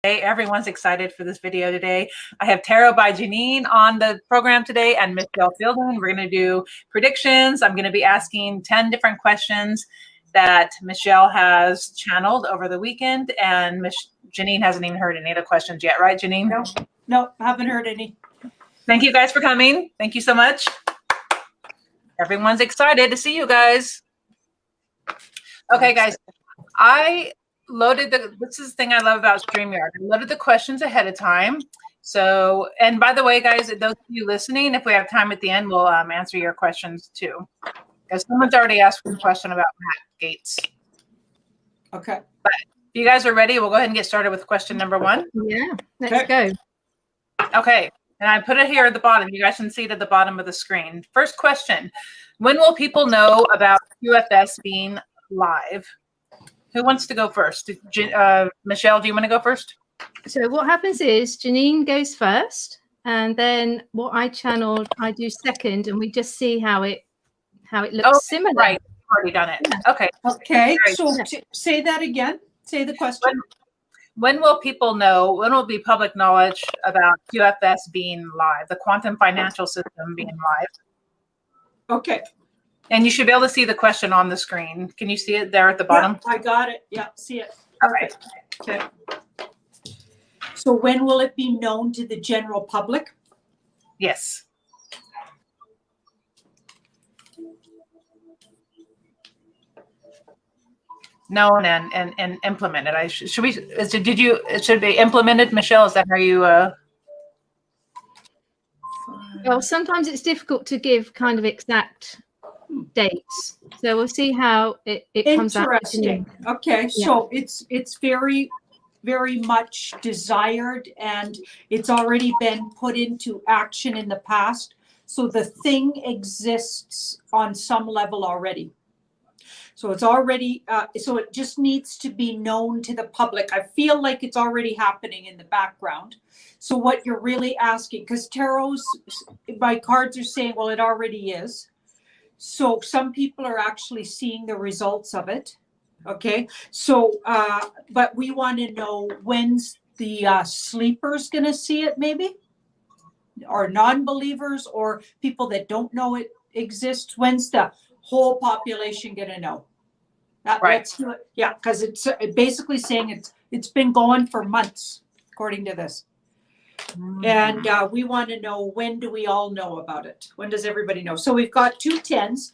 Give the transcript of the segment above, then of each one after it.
Everyone's excited for this video today. I have Tarot by Janine on the program today and Michelle Fielding. We're going to do predictions. I'm going to be asking 10 different questions that Michelle has channeled over the weekend, and Janine hasn't even heard any of the questions yet, right, Janine? No, haven't heard any. Thank you guys for coming. Thank you so much. Everyone's excited to see you guys. Okay, guys, I loaded this is the thing I love about StreamYard. I loaded the questions ahead of time. So, and by the way, guys, those of you listening, if we have time at the end, we'll answer your questions too. Because someone's already asked a question about Matt Gaetz. Okay. But if you guys are ready, we'll go ahead and get started with question number 1. Yeah, let's go. Okay, and I put it here at the bottom. You guys can see it at the bottom of the screen. First question: when will people know about QFS being live? Who wants to go first? Michelle, do you want to go first? So what happens is Janine goes first, and then what I channeled, I do second, and we just see how it looks similar. Right, you've already done it. Yeah. Okay. Okay. So say that again. Say the question. When will people know? When will be public knowledge about QFS being live, the quantum financial system being live? Okay. And you should be able to see the question on the screen. Can you see it there at the bottom? Yeah, I got it. Yeah, see it. Perfect. Okay. So when will it be known to the general public? Yes. Known and implemented. It should be implemented, Michelle? Is that how you Well, sometimes it's difficult to give kind of exact dates, so we'll see how it comes out. Interesting. Okay, so it's very, very much desired, and it's already been put into action in the past. So the thing exists on some level already. So it's already, so it just needs to be known to the public. I feel like it's already happening in the background. So what you're really asking, because tarots, my cards are saying, well, it already is. So some people are actually seeing the results of it. Okay. So, but we want to know when's the sleepers going to see it, maybe, or non-believers, or people that don't know it exists. When's the whole population going to know? Right. Yeah, because it's basically saying it's been going for months, according to this. And we want to know, when do we all know about it? When does everybody know? So we've got 2 10s,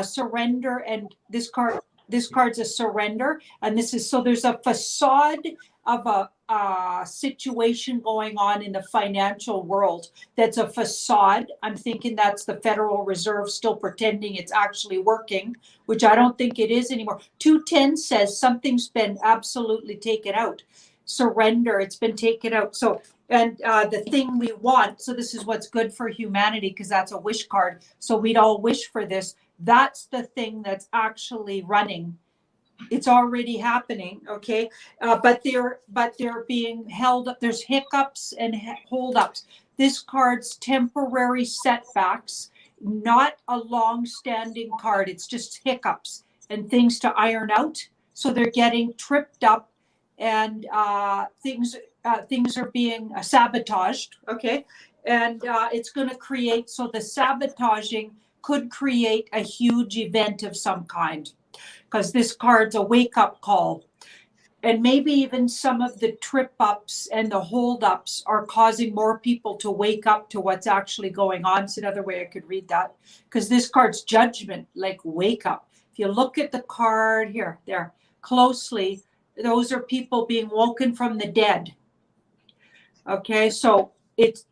surrender, and this card's a surrender, and this is, so there's a facade of a situation going on in the financial world that's a facade. I'm thinking that's the Federal Reserve still pretending it's actually working, which I don't think it is anymore. 210 says something's been absolutely taken out. Surrender, it's been taken out. So, and the thing we want, so this is what's good for humanity, because that's a wish card. So we'd all wish for this. That's the thing that's actually running. It's already happening, okay? But they're being held up. There's hiccups and holdups. This card's temporary setbacks, not a long-standing card. It's just hiccups and things to iron out. So they're getting tripped up, and things are being sabotaged, okay? And it's going to create, so the sabotaging could create a huge event of some kind, because this card's a wake-up call. And maybe even some of the trip-ups and the hold-ups are causing more people to wake up to what's actually going on. It's another way I could read that, because this card's judgment, like wake up. If you look at the card here, there, closely, those are people being woken from the dead. Okay, so there's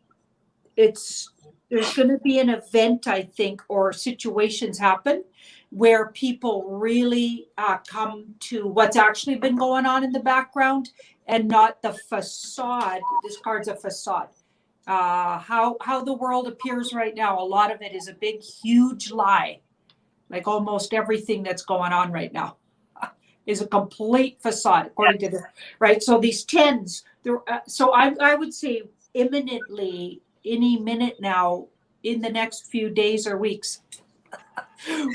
going to be an event, I think, or situations happen where people really come to what's actually been going on in the background, and not the facade. This card's a facade. How the world appears right now, a lot of it is a big, huge lie. Like almost everything that's going on right now is a complete facade, according to this, right? So these 10s, so I would say imminently, any minute now, in the next few days or weeks,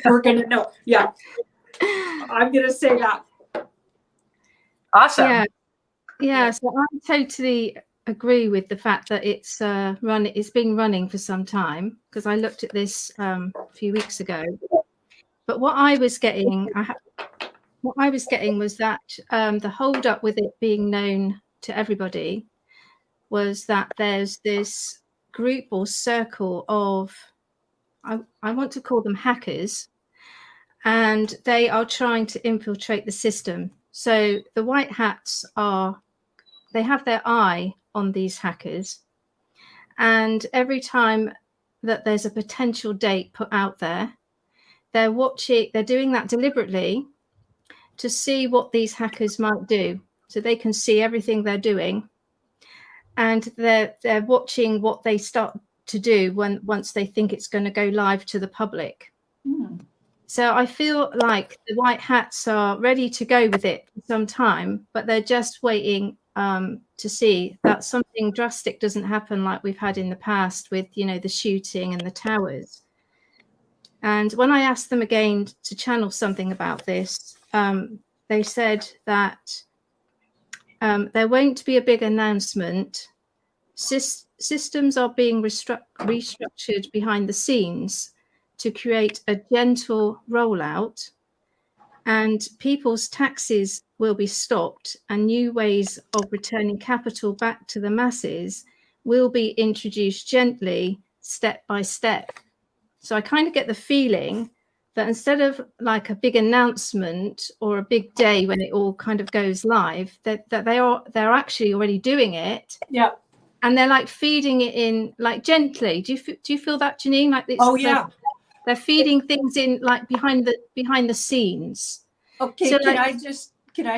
we're going to know. Yeah, I'm going to say that. Awesome. Yeah. Yeah, so I totally agree with the fact that it's been running for some time, because I looked at this a few weeks ago. But what I was getting was that the hold up with it being known to everybody was that there's this group or circle of, I want to call them hackers, and they are trying to infiltrate the system. So the white hats they have their eye on these hackers, and every time that there's a potential date put out there, they're doing that deliberately to see what these hackers might do, so they can see everything they're doing, and they're watching what they start to do once they think it's going to go live to the public. So I feel like the white hats are ready to go with it for some time, but they're just waiting to see that something drastic doesn't happen like we've had in the past with, the shooting and the towers. And when I asked them again to channel something about this, they said that there won't be a big announcement. Systems are being restructured behind the scenes to create a gentle rollout, and people's taxes will be stopped, and new ways of returning capital back to the masses will be introduced gently, step by step. So I kind of get the feeling that instead of like a big announcement or a big day when it all kind of goes live, that they're actually already doing it. Yeah. And they're like feeding it in like gently. Do you feel that, Janine? Like it's, Oh yeah. They're feeding things in like behind the scenes. Okay, So, can I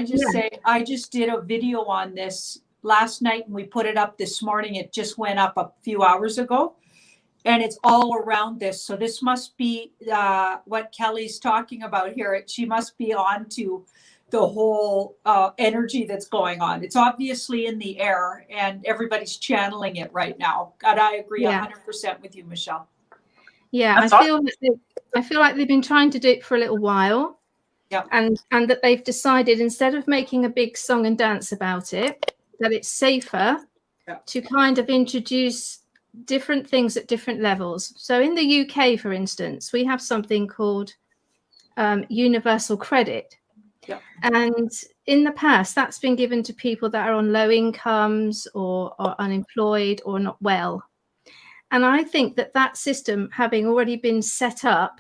just say, I just did a video on this last night and we put it up this morning. It just went up a few hours ago, and it's all around this. So this must be what Kelly's talking about here. She must be on to the whole energy that's going on. It's obviously in the air and everybody's channeling it right now. And I agree 100% with you, Michelle. Yeah, I feel like they've been trying to do it for a little while. Yeah. And that they've decided, instead of making a big song and dance about it, that it's safer to kind of introduce different things at different levels. So in the UK, for instance, we have something called universal credit. Yeah. And in the past, that's been given to people that are on low incomes or unemployed or not well. And I think that system, having already been set up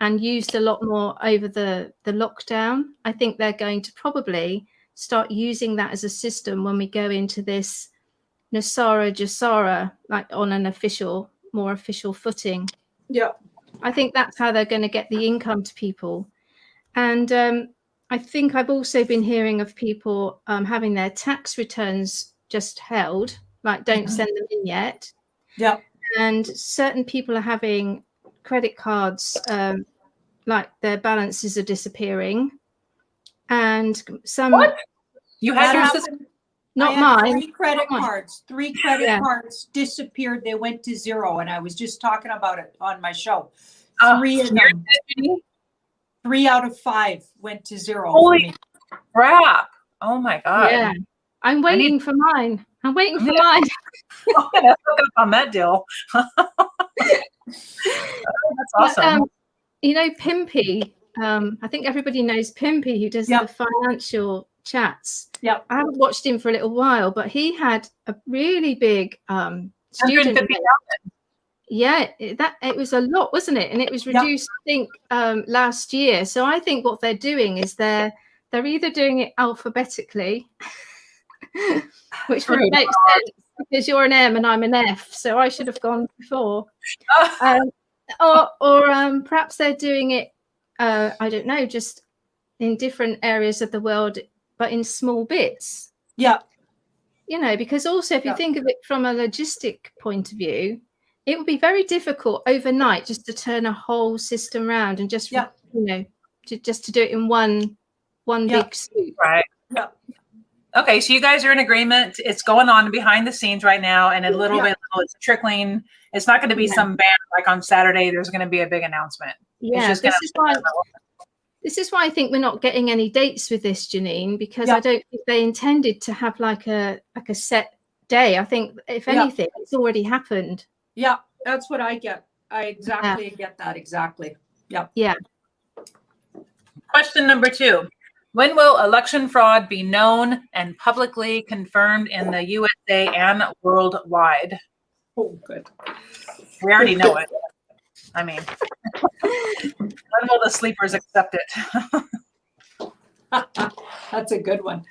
and used a lot more over the lockdown, I think they're going to probably start using that as a system when we go into this Nasara Jasara, like on an more official footing. Yeah. I think that's how they're going to get the income to people. And I think I've also been hearing of people having their tax returns just held, like don't send them in yet. Yeah. And certain people are having credit cards, like their balances are disappearing. And some... What? You had your system? Not mine. Three credit cards disappeared. They went to zero. And I was just talking about it on my show. Three of them. 3 out of 5 went to zero. Holy crap. Oh my God. Yeah. I'm waiting for mine. I'm waiting for mine. I'm gonna hook up on that deal. That's awesome. But, Pimpy, I think everybody knows Pimpy, who does the financial chats. Yeah. I haven't watched him for a little while, but he had a really big student. 150,000. Yeah, it was a lot, wasn't it? And it was reduced, I think, last year. So I think what they're doing is they're either doing it alphabetically, which would make sense because you're an M and I'm an F, so I should have gone before. Or perhaps they're doing it, I don't know, just in different areas of the world, but in small bits. Yeah. Because also if you think of it from a logistic point of view, it would be very difficult overnight just to turn a whole system around and just, just to do it in one big swoop. Right. Yeah. Okay, so you guys are in agreement. It's going on behind the scenes right now, and a little bit it's trickling. It's not going to be some band like on Saturday. There's going to be a big announcement. Yeah, This is why I think we're not getting any dates with this, Janine, because Yeah. I don't think they intended to have like a set day. I think if anything, it's already happened. Yeah, that's what I get. I exactly get that. Exactly. Yeah. Yeah. Question number 2. When will election fraud be known and publicly confirmed in the USA and worldwide? Oh, good. We already know it. I mean, when will the sleepers accept it? That's a good one.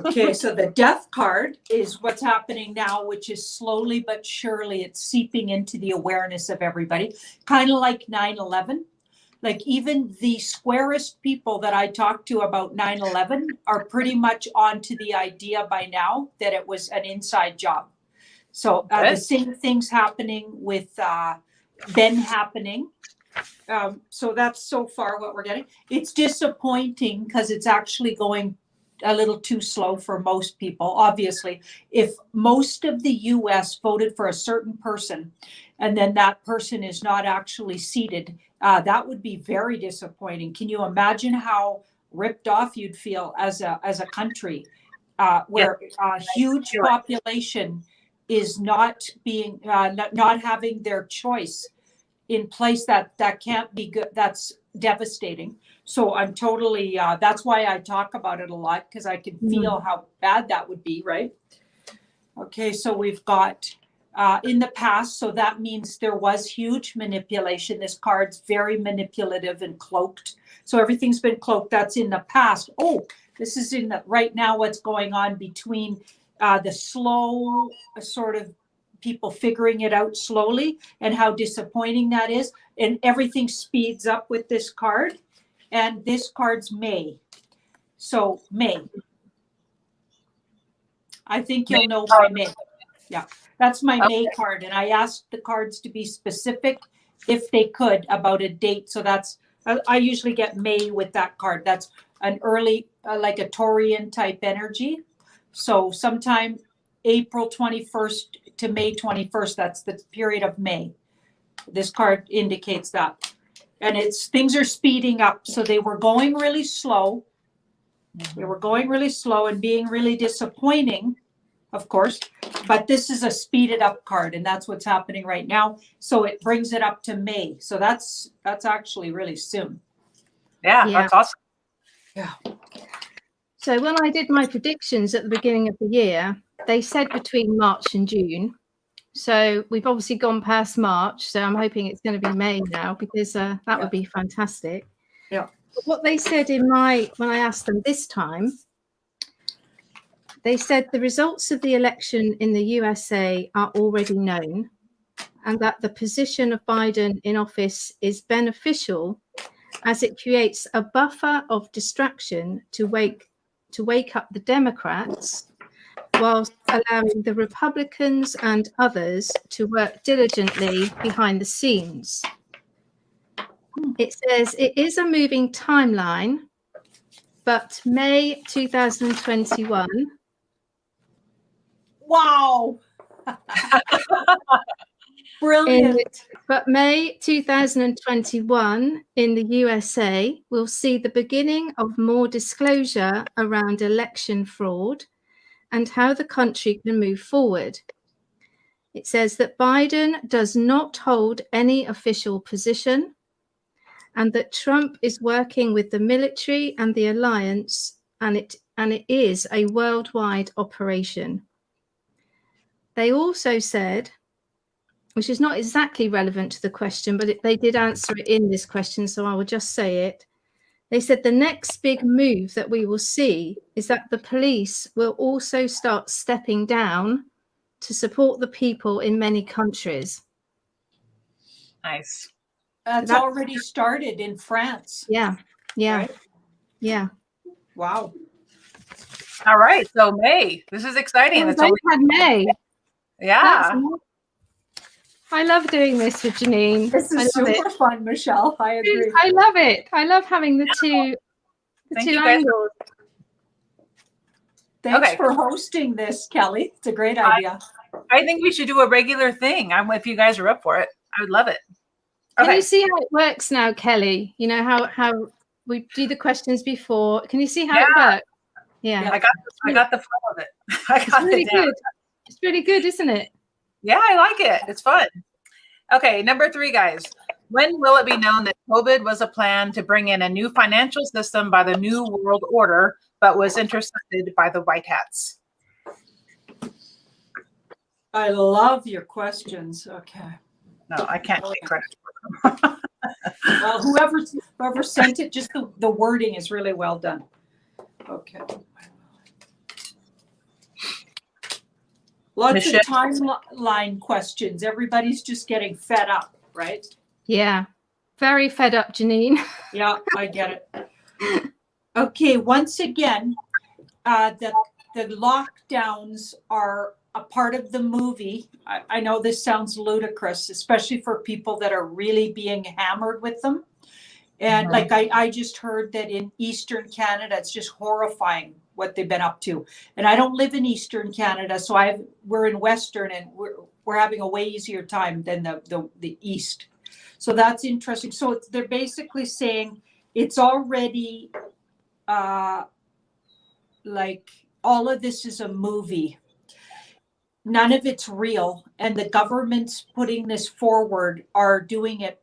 Okay, so the death card is what's happening now, which is slowly but surely it's seeping into the awareness of everybody, kind of like 9/11. Like even the squarest people that I talked to about 9/11 are pretty much onto the idea by now that it was an inside job. So the same things happening with Ben happening. So that's so far what we're getting. It's disappointing because it's actually going a little too slow for most people. Obviously, if most of the US voted for a certain person and then that person is not actually seated, that would be very disappointing. Can you imagine how ripped off you'd feel as a country where a huge population is not being not having their choice in place? That can't be good. That's devastating. So I'm totally that's why I talk about it a lot, because I can feel how bad that would be, right? Okay, so we've got in the past, so that means there was huge manipulation. This card's very manipulative and cloaked, so everything's been cloaked. That's in the past. Oh, this is in the right now, what's going on between the slow sort of people figuring it out slowly and how disappointing that is, and everything speeds up with this card. And this card's May. So May. I think you'll know by May. Yeah, that's my May card. And I asked the cards to be specific if they could about a date. So that's, I usually get May with that card. That's an early, like a Taurian type energy. So sometime April 21st to May 21st, that's the period of May. This card indicates that. And it's things are speeding up. So they were going really slow. They were going really slow and being really disappointing, of course. But this is a speeded up card, and that's what's happening right now. So it brings it up to May. So that's actually really soon. Yeah, that's awesome. Yeah. So when I did my predictions at the beginning of the year, they said between March and June. So we've obviously gone past March, so I'm hoping it's going to be May now, because that would be fantastic. Yeah. But what they said when I asked them this time, they said the results of the election in the USA are already known, and that the position of Biden in office is beneficial as it creates a buffer of distraction to wake up the Democrats, whilst allowing the Republicans and others to work diligently behind the scenes. It says it is a moving timeline, but May 2021. Wow. Brilliant. But May 2021 in the USA will see the beginning of more disclosure around election fraud and how the country can move forward. It says that Biden does not hold any official position and that Trump is working with the military and the alliance, and it is a worldwide operation. They also said, which is not exactly relevant to the question, but they did answer it in this question, so I will just say it. They said the next big move that we will see is that the police will also start stepping down to support the people in many countries. Nice. That's already started in France. Yeah. Yeah. Right? Yeah. Wow. All right. So May, this is exciting. It's always had May. Yeah. I love doing this with Janine. This is super fun, Michelle. I agree. I love it. I love having the two angles. Thanks for hosting this, Kelly. It's a great idea. I think we should do a regular thing. If you guys are up for it. I would love it. Can you see how it works now, Kelly? You know how we do the questions before. Can you see how Yeah. it works? Yeah. I got the flow of it. I It's got really it down. good. It's really good, isn't it? Yeah, I like it. It's fun. Okay, number 3, guys. When will it be known that COVID was a plan to bring in a new financial system by the New World Order, but was intercepted by the White Hats? I love your questions. Okay. No, I can't take credit. Well, whoever sent it, just the wording is really well done. Okay. Lots Michelle? of timeline questions. Everybody's just getting fed up, right? Yeah. Very fed up, Janine. Yeah, I get it. Okay, once again, the lockdowns are a part of the movie. I know this sounds ludicrous, especially for people that are really being hammered with them. And like I just heard that in Eastern Canada, it's just horrifying what they've been up to. And I don't live in Eastern Canada, so we're in Western, and we're having a way easier time than the East. So that's interesting. So they're basically saying it's already like all of this is a movie. None of it's real, and the government's putting this forward are doing it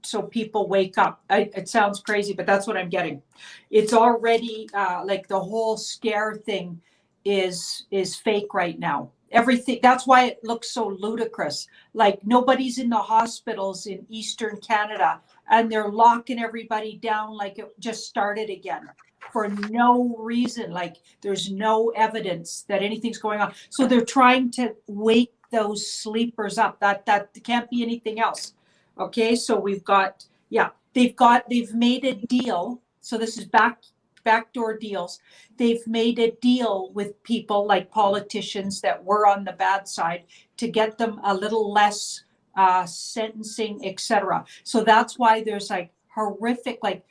so people wake up. It sounds crazy, but that's what I'm getting. It's already like the whole scare thing is fake right now. Everything, that's why it looks so ludicrous. Like nobody's in the hospitals in Eastern Canada, and they're locking everybody down like it just started again for no reason. Like there's no evidence that anything's going on. So they're trying to wake those sleepers up. That can't be anything else. Okay, so we've got, yeah, they've made a deal. So this is backdoor deals. They've made a deal with people like politicians that were on the bad side to get them a little less sentencing, etc. So that's why there's like horrific, like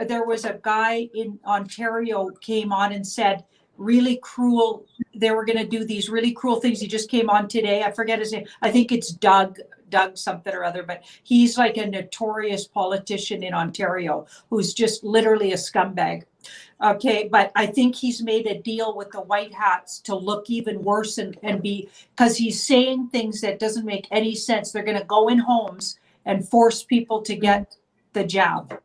there was a guy in Ontario came on and said really cruel, they were going to do these really cruel things. He just came on today. I forget his name. I think it's Doug something or other, but he's like a notorious politician in Ontario who's just literally a scumbag. Okay, but I think he's made a deal with the White Hats to look even worse and be, because he's saying things that doesn't make any sense. They're going to go in homes and force people to get the jab.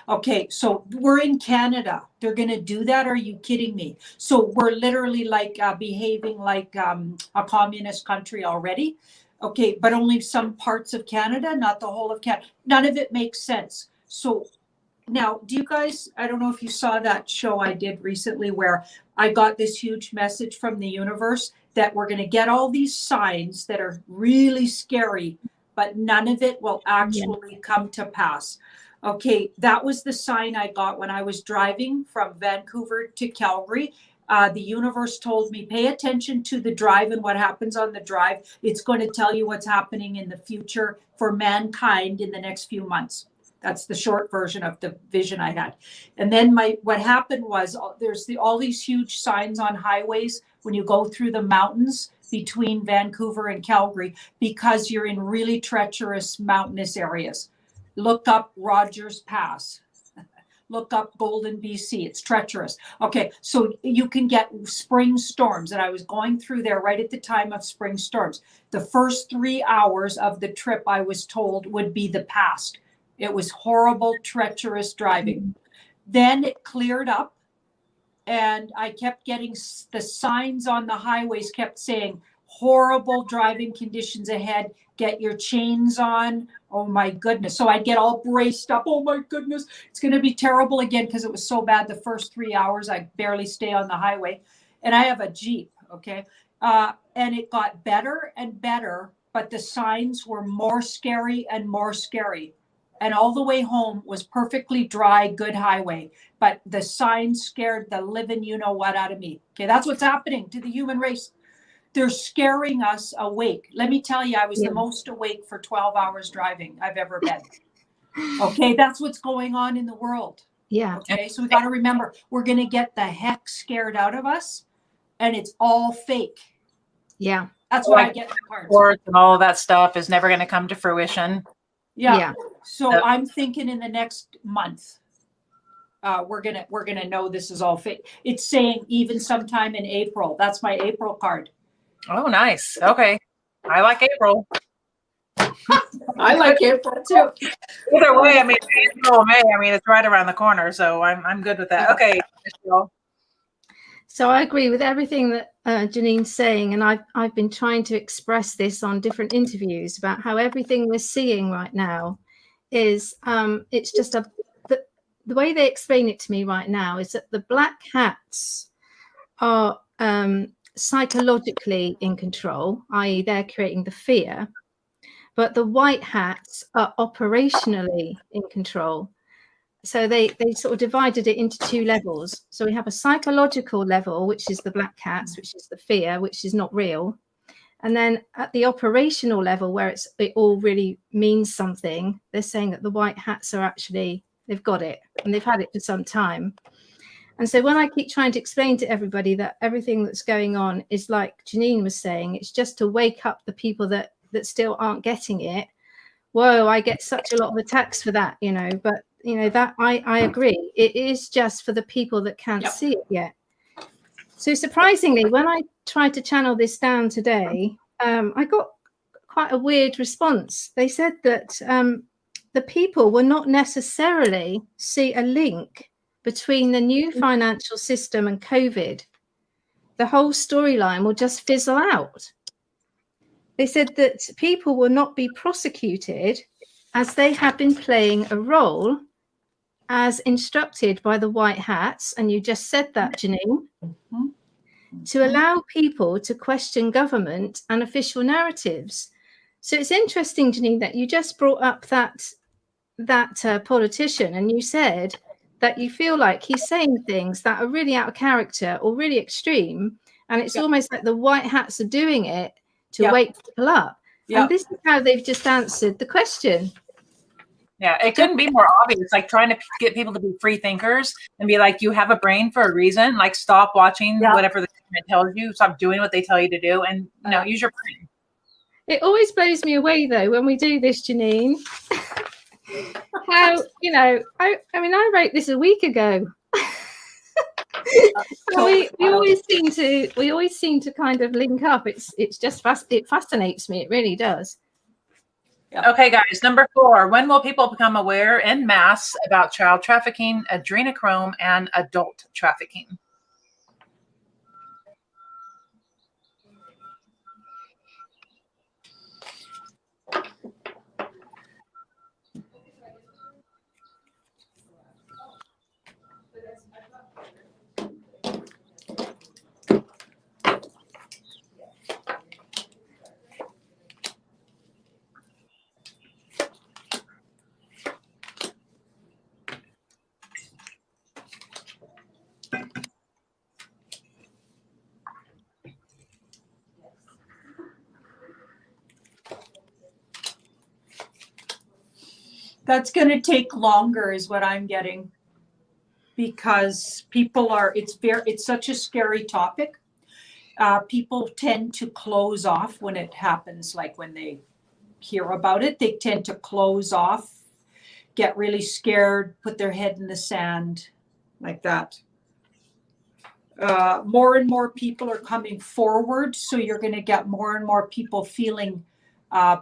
Okay, so we're in Canada. They're going to do that? Are you kidding me? So we're literally like behaving like a communist country already. Okay, but only some parts of Canada, not the whole of Canada. None of it makes sense. So now, do you guys, I don't know if you saw that show I did recently where I got this huge message from the universe that we're going to get all these signs that are really scary, but none of it will actually come to pass. Okay, that was the sign I got when I was driving from Vancouver to Calgary. The universe told me, pay attention to the drive and what happens on the drive. It's going to tell you what's happening in the future for mankind in the next few months. That's the short version of the vision I had. And then what happened was there's all these huge signs on highways when you go through the mountains between Vancouver and Calgary, because you're in really treacherous mountainous areas. Look up Rogers Pass. Look up Golden, BC. It's treacherous. Okay, so you can get spring storms. And I was going through there right at the time of spring storms. The first 3 hours of the trip, I was told, would be the past. It was horrible, treacherous driving. Then it cleared up, and I kept getting the signs on the highways kept saying, horrible driving conditions ahead. Get your chains on. Oh my goodness. So I'd get all braced up. Oh my goodness. It's going to be terrible again, because it was so bad the first 3 hours. I barely stay on the highway. And I have a Jeep. Okay. And it got better and better, but the signs were more scary and more scary. And all the way home was perfectly dry, good highway. But the signs scared the living you-know-what out of me. Okay. That's what's happening to the human race. They're scaring us awake. Let me tell you, I was the most awake for 12 hours driving I've ever been. Okay, that's what's going on in the world. Yeah. Okay, so we got to remember, we're going to get the heck scared out of us, and it's all fake. Yeah. That's what I get in the cards. Sports and all of that stuff is never going to come to fruition. Yeah. So I'm thinking in the next month. we're gonna know this is all fake. It's saying even sometime in April. That's my April card. Oh, nice. Okay. I like April. I like April too. Either way, I mean, April or May, I mean, it's right around the corner, so I'm good with that. Okay, Michelle. So I agree with everything that Janine's saying, and I've been trying to express this on different interviews about how everything we're seeing right now is it's just the way they explain it to me right now is that the black hats are psychologically in control, i.e. they're creating the fear, but the white hats are operationally in control. So they sort of divided it into two levels. So we have a psychological level, which is the black hats, which is the fear, which is not real. And then at the operational level, where it all really means something, they're saying that the white hats are actually, they've got it, and they've had it for some time. And so when I keep trying to explain to everybody that everything that's going on is like Janine was saying, it's just to wake up the people that still aren't getting it. Whoa, I get such a lot of attacks for that, you know, but you know, that I agree. It is just for the people that can't see it yet. So surprisingly, when I tried to channel this down today, I got quite a weird response. They said that the people will not necessarily see a link between the new financial system and COVID. The whole storyline will just fizzle out. They said that people will not be prosecuted as they have been playing a role as instructed by the white hats, and you just said that, Janine, to allow people to question government and official narratives. So it's interesting, Janine, that you just brought up that politician, and you said that you feel like he's saying things that are really out of character or really extreme, and it's almost like the white hats are doing it to wake people up. And this is how they've just answered the question. Yeah, it couldn't be more obvious. Like trying to get people to be free thinkers and be like, you have a brain for a reason. Like, stop watching whatever the government tells you. Stop doing what they tell you to do, and use your brain. It always blows me away, though, when we do this, Janine. How, you know, I mean, I wrote this a week ago. we always seem to kind of link up. It's just it fascinates me. It really does. Okay, guys, number 4. When will people become aware en masse about child trafficking, adrenochrome, and adult trafficking? That's going to take longer is what I'm getting, because people are, it's such a scary topic. People tend to close off when it happens. Like when they hear about it, they tend to close off, get really scared, put their head in the sand like that. More and more people are coming forward. So you're going to get more and more people feeling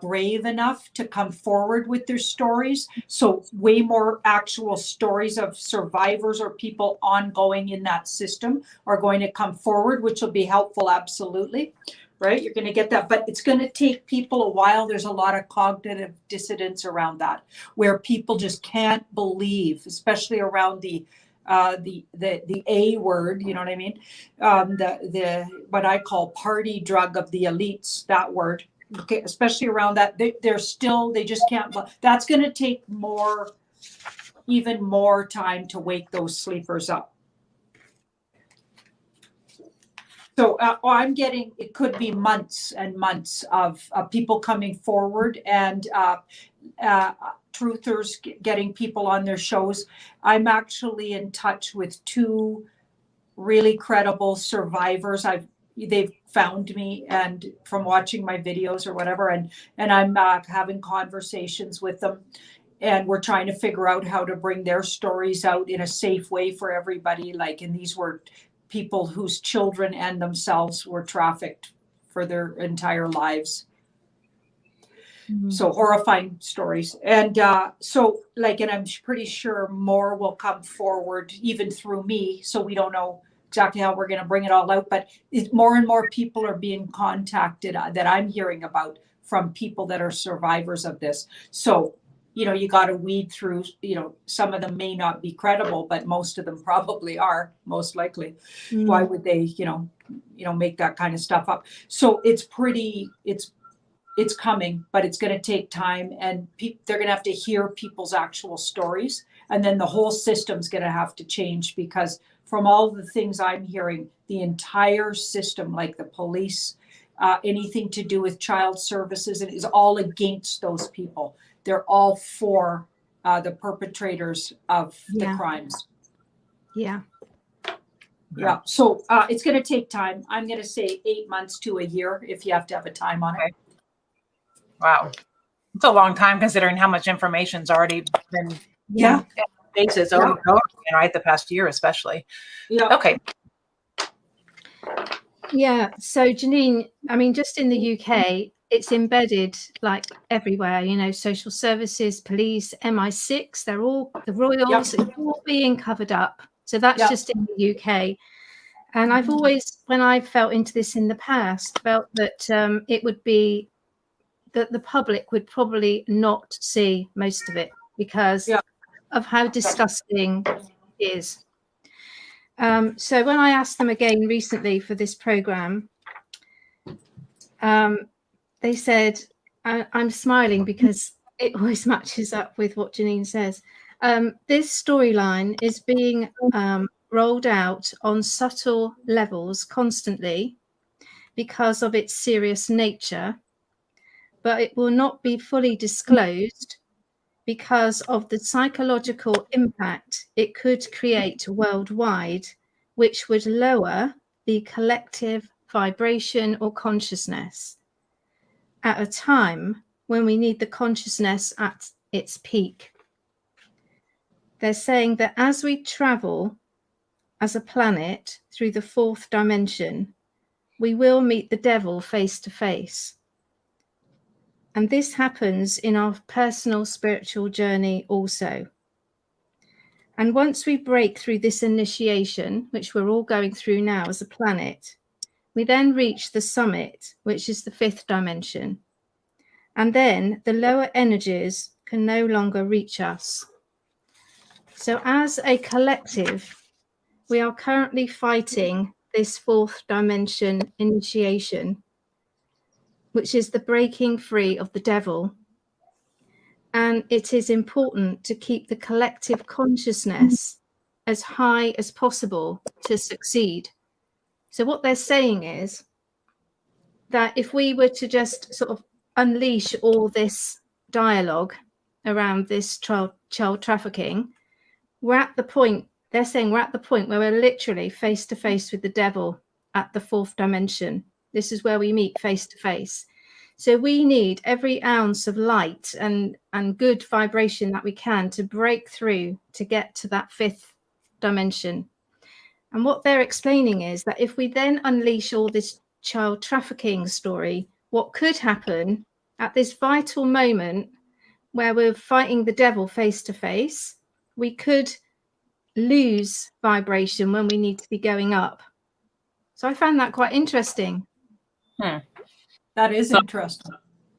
brave enough to come forward with their stories. So way more actual stories of survivors or people ongoing in that system are going to come forward, which will be helpful. Absolutely. Right. You're going to get that, but it's going to take people a while. There's a lot of cognitive dissonance around that, where people just can't believe, especially around the A word, you know what I mean? The what I call party drug of the elites, that word. Okay, especially around that, they just can't. That's going to take even more time to wake those sleepers up. So I'm getting, it could be months and months of people coming forward and truthers getting people on their shows. I'm actually in touch with 2 really credible survivors. They've found me and from watching my videos or whatever, and I'm having conversations with them. and we're trying to figure out how to bring their stories out in a safe way for everybody. Like, and these were people whose children and themselves were trafficked for their entire lives. So horrifying stories. And so like, and I'm pretty sure more will come forward even through me. So we don't know exactly how we're going to bring it all out, but more and more people are being contacted that I'm hearing about from people that are survivors of this. So, you know, you got to weed through, you know, some of them may not be credible, but most of them probably are, most likely. Why would they, you know, make that kind of stuff up? So it's coming, but it's going to take time, and they're going to have to hear people's actual stories, and then the whole system's going to have to change, because from all the things I'm hearing, the entire system, like the police, anything to do with child services, it is all against those people. They're all for the perpetrators of the crimes. Yeah. Yeah. So it's going to take time. I'm going to say 8 months to a year if you have to have a time on it. Wow. It's a long time considering how much information's already been basis over and over again, right? The past year, especially. Yeah. Okay. Yeah. So Janine, I mean, just in the UK, it's embedded like everywhere, you know, social services, police, MI6, they're all, the Royals, it's all being covered up. So that's just in the UK. And I've always, when I've felt into this in the past, felt that it would be that the public would probably not see most of it because of how disgusting it is. So when I asked them again recently for this program, they said, I'm smiling because it always matches up with what Janine says. This storyline is being rolled out on subtle levels constantly because of its serious nature, but it will not be fully disclosed because of the psychological impact it could create worldwide, which would lower the collective vibration or consciousness at a time when we need the consciousness at its peak. They're saying that as we travel as a planet through the fourth dimension, we will meet the devil face to face. And this happens in our personal spiritual journey also. And once we break through this initiation, which we're all going through now as a planet, we then reach the summit, which is the fifth dimension. And then the lower energies can no longer reach us. So as a collective, we are currently fighting this fourth dimension initiation, which is the breaking free of the devil. And it is important to keep the collective consciousness as high as possible to succeed. So what they're saying is that if we were to just sort of unleash all this dialogue around this child trafficking, we're at the point, they're saying we're at the point where we're literally face to face with the devil at the fourth dimension. This is where we meet face to face. So we need every ounce of light and good vibration that we can to break through to get to that fifth dimension. And what they're explaining is that if we then unleash all this child trafficking story, what could happen at this vital moment where we're fighting the devil face to face, we could lose vibration when we need to be going up. So I found that quite interesting. That is interesting.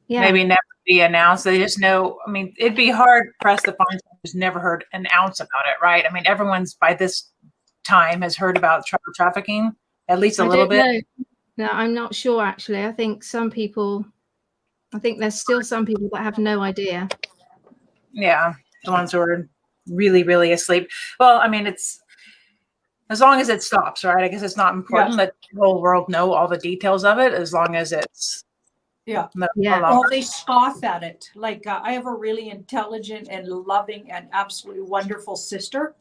Yeah. Maybe never be announced. They just know, I mean, it'd be hard pressed to find someone who's never heard an ounce about it, right? I mean, everyone's by this time has heard about child trafficking, at least a little bit. No, I'm not sure actually. I think there's still some people that have no idea. Yeah, the ones who are really, really asleep. Well, I mean, it's as long as it stops, right? I guess it's not important that the whole world know all the details of it, as long as it's Well, they scoff at it. Like I have a really intelligent and loving and absolutely wonderful sister,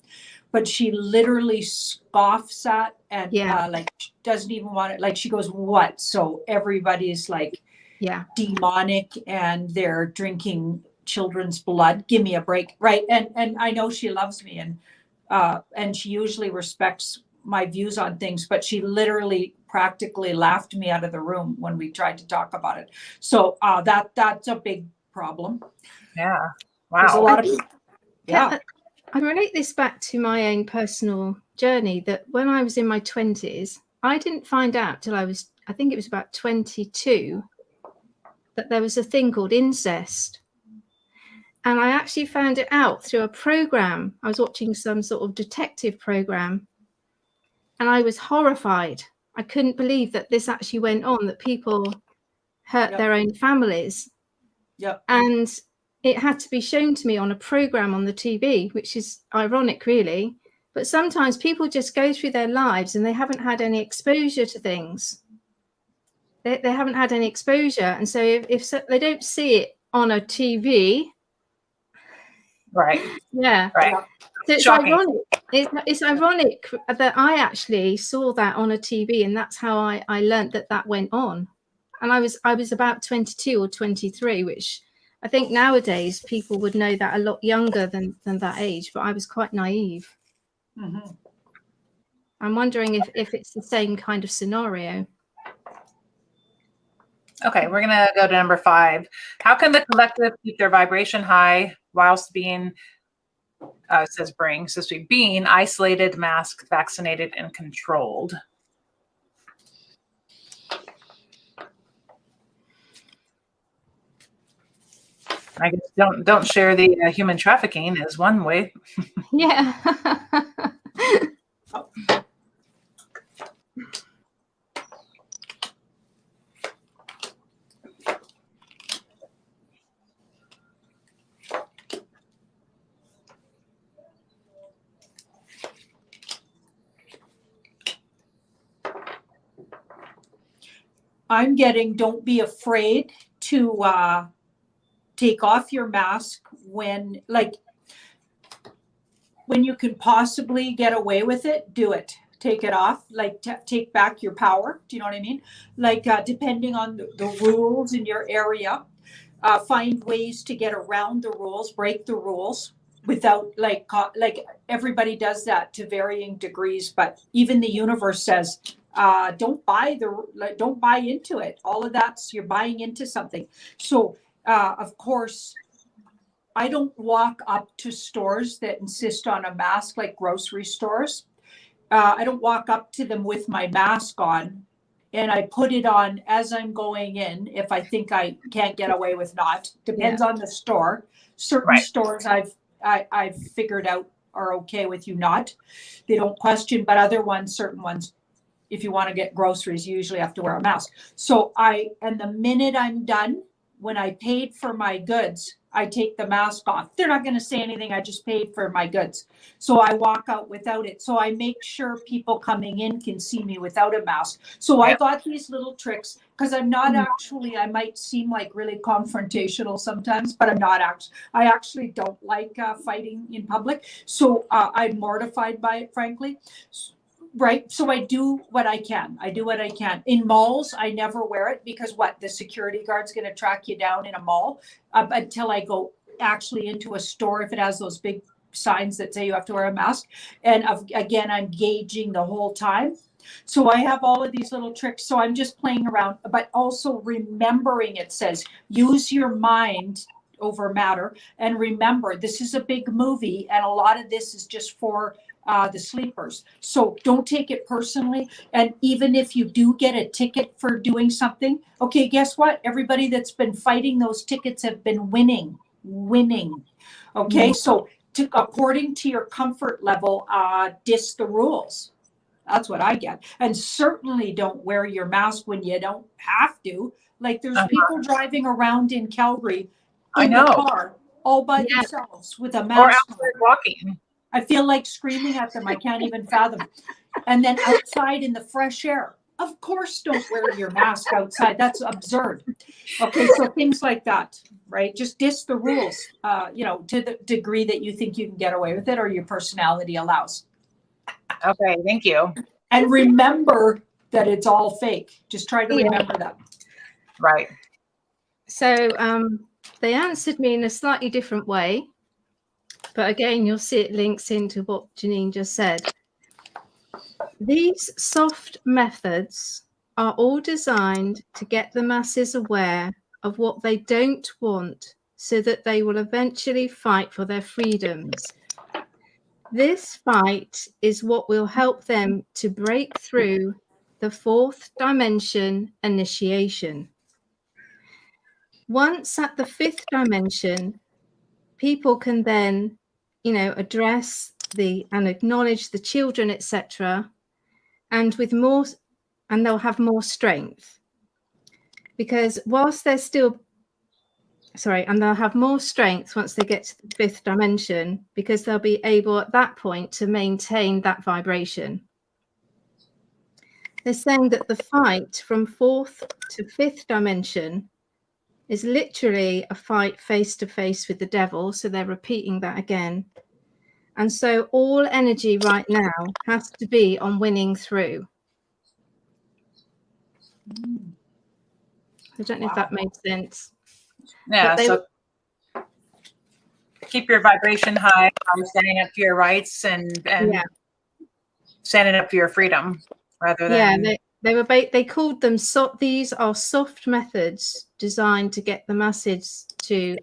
but she literally scoffs at and like doesn't even want it. Like she goes, "What?" So everybody's like demonic and they're drinking children's blood. Give me a break, right? And I know she loves me, and she usually respects my views on things, but she literally practically laughed me out of the room when we tried to talk about it. So that's a big problem. Yeah. There's a Wow. lot of yeah. I relate this back to my own personal journey, that when I was in my 20s, I didn't find out till I think it was about 22, that there was a thing called incest. And I actually found it out through a program. I was watching some sort of detective program, and I was horrified. I couldn't believe that this actually went on, that people hurt Yep. their own families. Yep. And it had to be shown to me on a program on the TV, which is ironic, really. But sometimes people just go through their lives and they haven't had any exposure to things. They haven't had any exposure. And so if they don't see it on a TV. Right. Yeah. Right. So it's Shocking. ironic. It's ironic that I actually saw that on a TV, and that's how I learned that went on. And I was about 22 or 23, which I think nowadays people would know that a lot younger than that age, but I was quite naive. Mm-hmm. I'm wondering if it's the same kind of scenario. Okay, we're gonna go to number 5. How can the collective keep their vibration high whilst being, it says being isolated, masked, vaccinated, and controlled? I guess don't share the human trafficking is one way. Yeah. I'm getting, don't be afraid to take off your mask when you can possibly get away with it, do it. Take it off, like take back your power. Do you know what I mean? Like depending on the rules in your area, find ways to get around the rules, break the rules without like everybody does that to varying degrees. But even the universe says, don't buy into it. All of that's, you're buying into something. So of course, I don't walk up to stores that insist on a mask, like grocery stores. I don't walk up to them with my mask on, and I put it on as I'm going in if I think I can't get away with not. Depends on the store. Certain stores I've figured out are okay with you not. They don't question, but other ones, certain ones, if you want to get groceries, you usually have to wear a mask. So and the minute I'm done, when I paid for my goods, I take the mask off. They're not going to say anything. I just paid for my goods. So I walk out without it. So I make sure people coming in can see me without a mask. So I got these little tricks because I'm not actually, I might seem like really confrontational sometimes, but I'm not actually. I actually don't like fighting in public. So I'm mortified by it, frankly. Right. So I do what I can. In malls, I never wear it because the security guard's going to track you down in a mall until I go actually into a store if it has those big signs that say you have to wear a mask. And again, I'm gauging the whole time. So I have all of these little tricks. So I'm just playing around, but also remembering it says use your mind over matter. And remember, this is a big movie, and a lot of this is just for the sleepers. So don't take it personally. And even if you do get a ticket for doing something, okay, guess what? Everybody that's been fighting those tickets have been winning. Okay, so according to your comfort level, diss the rules. That's what I get. And certainly don't wear your mask when you don't have to. Like there's people driving around in Calgary in the car all by themselves with a mask or outside walking. I feel like screaming at them. I can't even fathom. And then outside in the fresh air, of course, don't wear your mask outside. That's absurd. Okay, so things like that, right? Just diss the rules, to the degree that you think you can get away with it or your personality allows. Okay, thank you. And remember that it's all fake. Just try to remember that. Right. So they answered me in a slightly different way. But again, you'll see it links into what Janine just said. These soft methods are all designed to get the masses aware of what they don't want so that they will eventually fight for their freedoms. This fight is what will help them to break through the fourth dimension initiation. Once at the fifth dimension, people can then, address and acknowledge the children, etc. And they'll have more strength. Because whilst they're still, and they'll have more strength once they get to the fifth dimension, because they'll be able at that point to maintain that vibration. They're saying that the fight from fourth to fifth dimension is literally a fight face to face with the devil. So they're repeating that again. And so all energy right now has to be on winning through. I don't know if that made sense. Yeah, so keep your vibration high, standing up for your rights and standing up for your freedom rather than... Yeah, they called them, these are soft methods designed to get the masses to,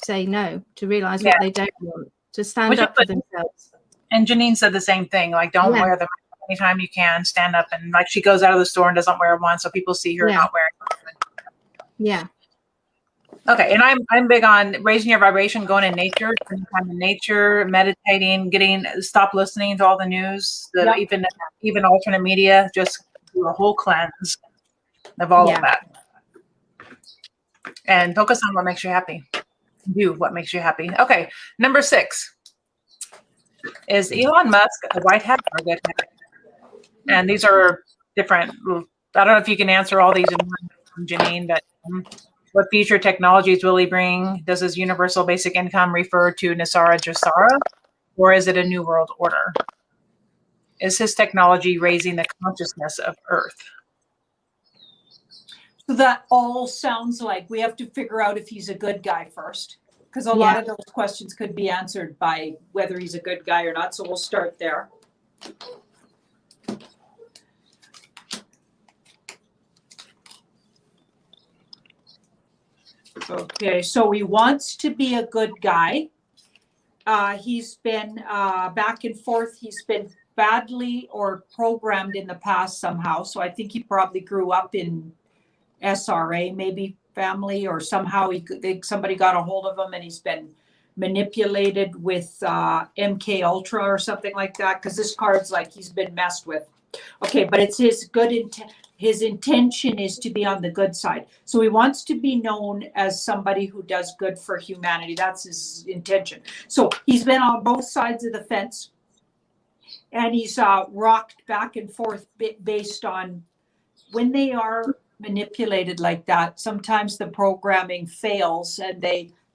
say no, to realize what they don't want, to stand up for themselves. And Janine said the same thing, like, don't wear them anytime you can, stand up. And like, she goes out of the store and doesn't wear one, so people see her not wearing one. Yeah. Okay, and I'm big on raising your vibration, going in nature, spending time in nature, meditating, stop listening to all the news, even alternate media, just do a whole cleanse of all of that. And focus on what makes you happy. Do what makes you happy. Okay, number 6. Is Elon Musk a white hat or a good hat? And these are different. I don't know if you can answer all these in one, Janine, but what future technologies will he bring? Does his universal basic income refer to Nisara Jasara, or is it a new world order? Is his technology raising the consciousness of Earth? So that all sounds like we have to figure out if he's a good guy first, because a lot of those questions could be answered by whether he's a good guy or not. So we'll start there. Okay, so he wants to be a good guy. He's been back and forth. He's been badly or programmed in the past somehow. So I think he probably grew up in SRA, maybe family, or somehow somebody got a hold of him and he's been manipulated with MK Ultra or something like that. Because this card's like he's been messed with. Okay, but it's his good intent. His intention is to be on the good side. So he wants to be known as somebody who does good for humanity. That's his intention. So he's been on both sides of the fence. And he's rocked back and forth based on when they are manipulated like that. Sometimes the programming fails and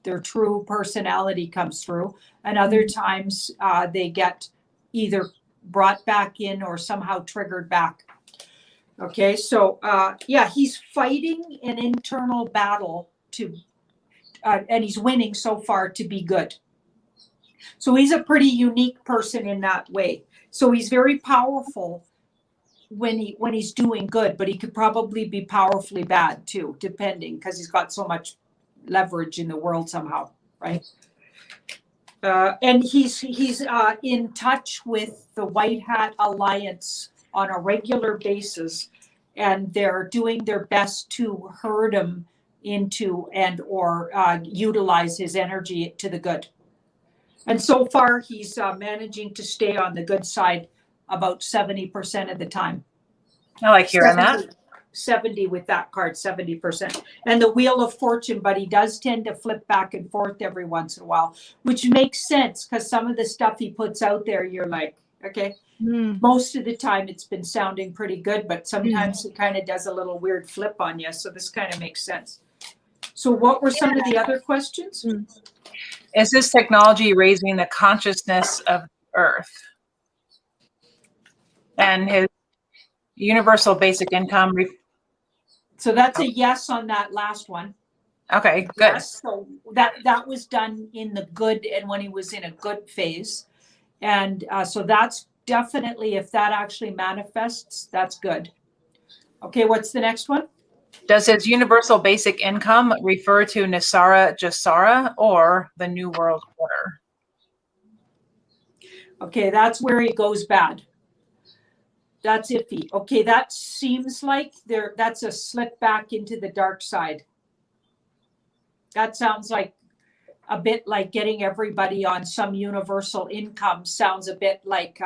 their true personality comes through. And other times they get either brought back in or somehow triggered back. Okay, so he's fighting an internal battle and he's winning so far to be good. So he's a pretty unique person in that way. So he's very powerful when he's doing good, but he could probably be powerfully bad too, depending, because he's got so much leverage in the world somehow, right? And he's in touch with the White Hat Alliance on a regular basis, and they're doing their best to herd him into and or utilize his energy to the good. And so far, he's managing to stay on the good side about 70% of the time. I like hearing that. 70 with that card, 70%. And the Wheel of Fortune, but he does tend to flip back and forth every once in a while, which makes sense because some of the stuff he puts out there, you're like, okay. Most of the time it's been sounding pretty good, but sometimes he kind of does a little weird flip on you. So this kind of makes sense. So what were some of the other questions? Is this technology raising the consciousness of Earth? And his universal basic income. So that's a yes on that last one. Okay, good. Yes, so that was done in the good and when he was in a good phase. And so that's definitely, if that actually manifests, that's good. Okay, what's the next one? Does his universal basic income refer to 𝐻𝐻𝐿 𝐻𝐻 or the New World Order? Okay, that's where he goes bad. That's iffy. Okay, that seems like that's a slip back into the dark side. That sounds like a bit like getting everybody on some universal income. Sounds a bit like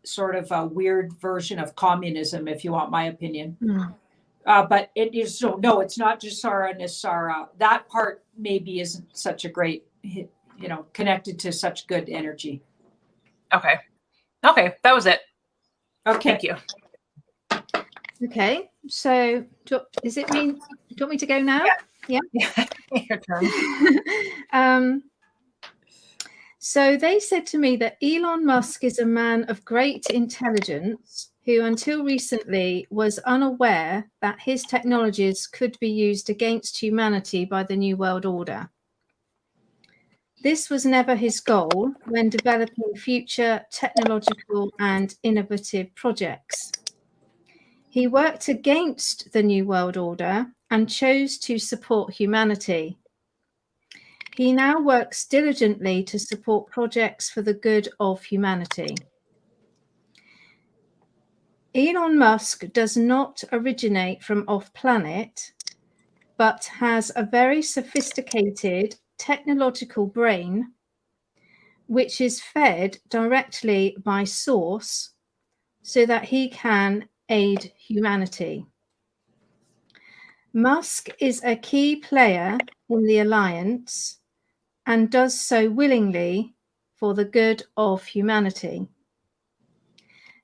sort of a weird version of communism, if you want my opinion. But it is, so no, it's not 𝐻𝐻𝐿 𝐻𝐻. That part maybe isn't such a great, connected to such good energy. Okay. Okay, that was it. Okay. Thank you. Okay, so do you want me to go now? Yeah. Your turn. So they said to me that Elon Musk is a man of great intelligence who until recently was unaware that his technologies could be used against humanity by the New World Order. This was never his goal when developing future technological and innovative projects. He worked against the New World Order and chose to support humanity. He now works diligently to support projects for the good of humanity. Elon Musk does not originate from off-planet, but has a very sophisticated technological brain, which is fed directly by source so that he can aid humanity. Musk is a key player in the alliance and does so willingly for the good of humanity.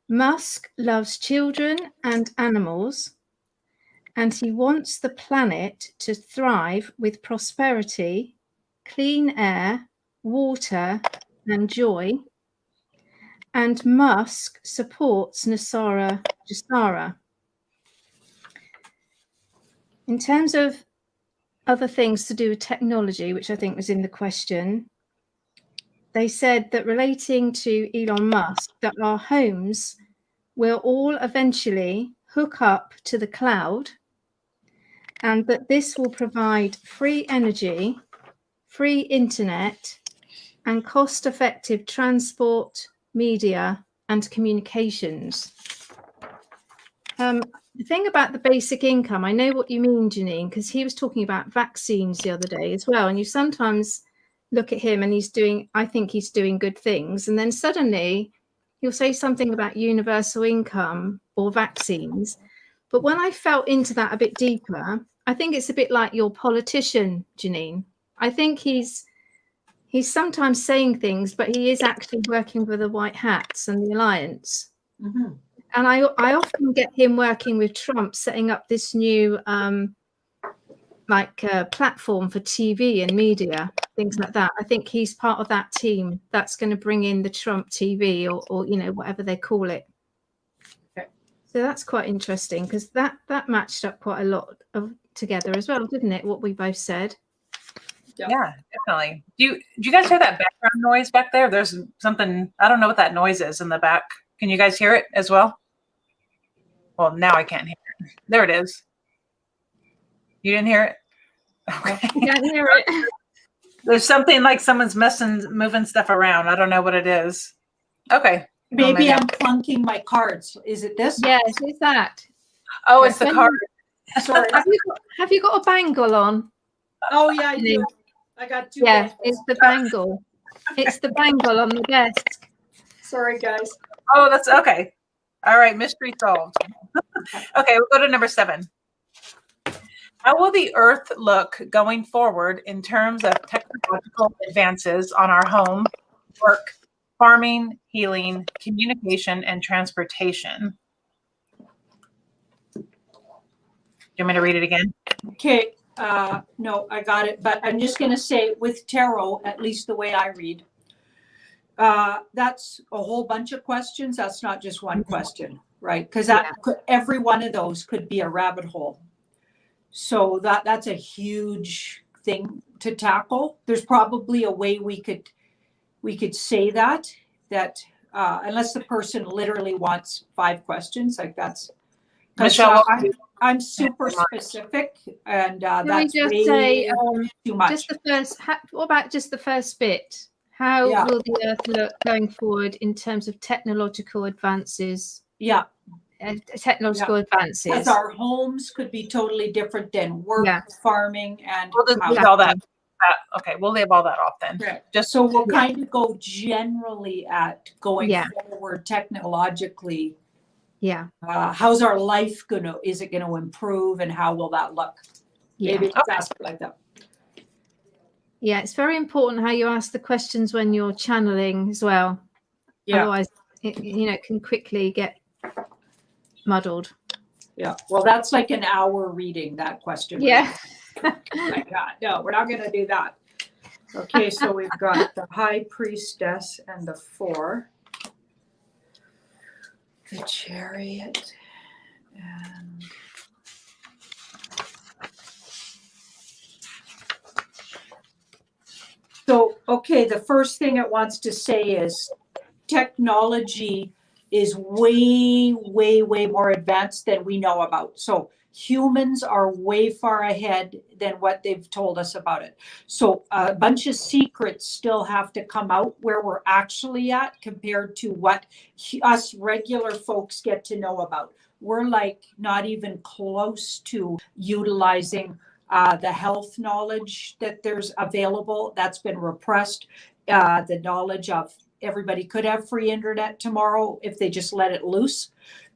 Musk loves children and animals, and he wants the planet to thrive with prosperity, clean air, water, and joy. And Musk supports 𝐻𝐻𝐿 𝐻𝐻. In terms of other things to do with technology, which I think was in the question, they said that relating to Elon Musk, that our homes will all eventually hook up to the cloud, and that this will provide free energy, free internet, and cost-effective transport, media, and communications. The thing about the basic income, I know what you mean, Janine, because he was talking about vaccines the other day as well. And you sometimes look at him and I think he's doing good things. And then suddenly he'll say something about universal income or vaccines. But when I felt into that a bit deeper, I think it's a bit like your politician, Janine. I think he's sometimes saying things, but he is actually working for the White Hats and the Alliance. Mm-hmm. And I often get him working with Trump, setting up this new platform for TV and media, things like that. I think he's part of that team that's going to bring in the Trump TV or whatever they call it. Okay. So that's quite interesting because that matched up quite a lot together as well, didn't it? What we both said. Yeah, definitely. Do you guys hear that background noise back there? There's something, I don't know what that noise is in the back. Can you guys hear it as well? Well, now I can't hear it. There it is. You didn't hear it? Okay. I can't hear it. There's something like someone's moving stuff around. I don't know what it is. Okay. Maybe I'm plunking my cards. Is it this? Yes, it's that. Oh, it's the card. Sorry. Have you got a bangle on? Oh yeah, I do. I got two. Yeah, bangles. it's the bangle. It's the bangle on the desk. Sorry, guys. Oh, that's okay. All right, mystery solved. Okay, we'll go to number 7. How will the Earth look going forward in terms of technological advances on our home, work, farming, healing, communication, and transportation? Do you want me to read it again? Okay. No, I got it. But I'm just going to say with tarot, at least the way I read, that's a whole bunch of questions. That's not just one question, right? Because every one of those could be a rabbit hole. So that's a huge thing to tackle. There's probably a way we could say that unless the person literally wants 5 questions, like that's Michelle, I'm super specific, and Can we that's just way say too much. just the first? What about just the first bit? How Yeah. will the Earth look going forward in terms of technological advances? Yeah, Technological because advances. our homes could be totally different than work, Yeah. farming, and we'll just leave housing. all that. Okay, we'll leave all that off then. Correct. Just So we'll Yeah. kind of go generally at going Yeah. forward technologically. Yeah. How's our life is it gonna improve, and how will that look? Yeah. Maybe just ask it like that. Yeah. It's very important how you ask the questions when you're channeling as well. Yeah. Otherwise, it can quickly get muddled. Yeah. Well, that's like an hour reading that question. Yeah. My God, no, we're not gonna do that. Okay, so we've got the High Priestess and the 4. The Chariot and so, okay, the first thing it wants to say is technology is way, way, way more advanced than we know about. So humans are way far ahead than what they've told us about it. So a bunch of secrets still have to come out where we're actually at compared to what us regular folks get to know about. We're like not even close to utilizing the health knowledge that there's available. That's been repressed. The knowledge of everybody could have free internet tomorrow if they just let it loose.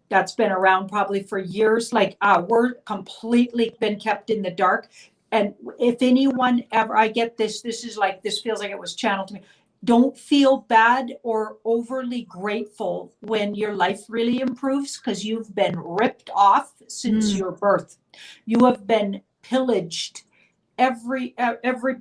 That's been around probably for years. Like we're completely been kept in the dark. And if anyone ever, I get this feels like it was channeled to me. Don't feel bad or overly grateful when your life really improves, because you've been ripped off since your birth. You have been pillaged. Every